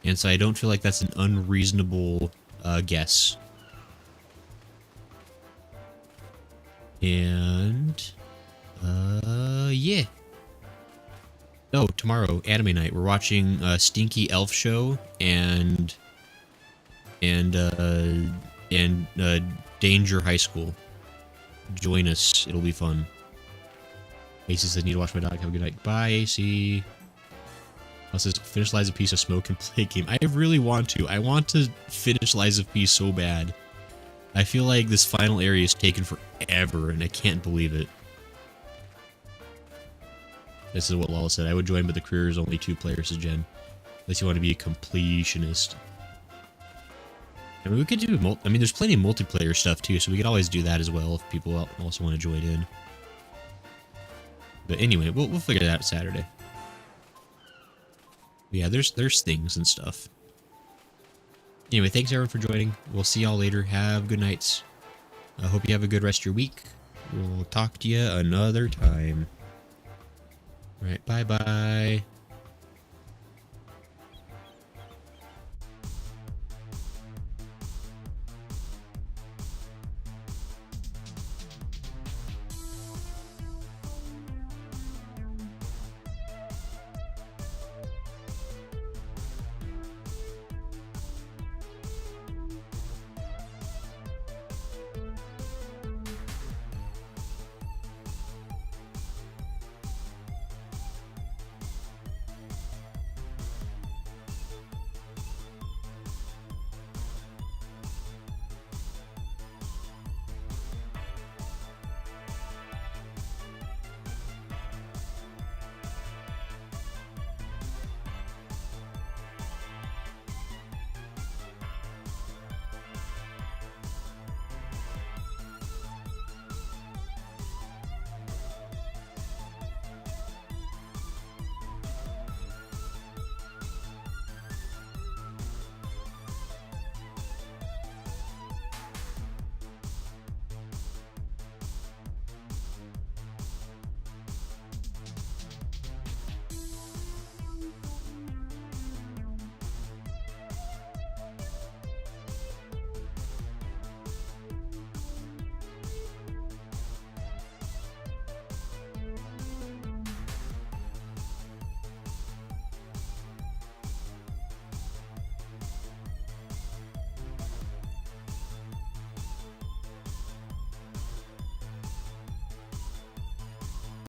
And so I don't feel like that's an unreasonable guess. And, yeah. Oh, tomorrow, anime night. We're watching Stinky Elf Show and Danger High School. Join us. It'll be fun. AC says, need to watch my dog. Have a good night. Bye, AC. I says, finish Lies of P so Smoke can play a game. I really want to. I want to finish Lies of P so bad. I feel like this final area is taken forever, and I can't believe it. This is what Lala said. I would join, but the career is only 2 players, says Jen. Unless you want to be a completionist. I mean, we could do... I mean, there's plenty of multiplayer stuff, too, so we could always do that as well if people also want to join in. But anyway, we'll figure that out Saturday. Yeah, there's things and stuff. Anyway, thanks everyone for joining. We'll see y'all later. Have good nights. I hope you have a good rest of your week. We'll talk to you another time. All right, bye-bye.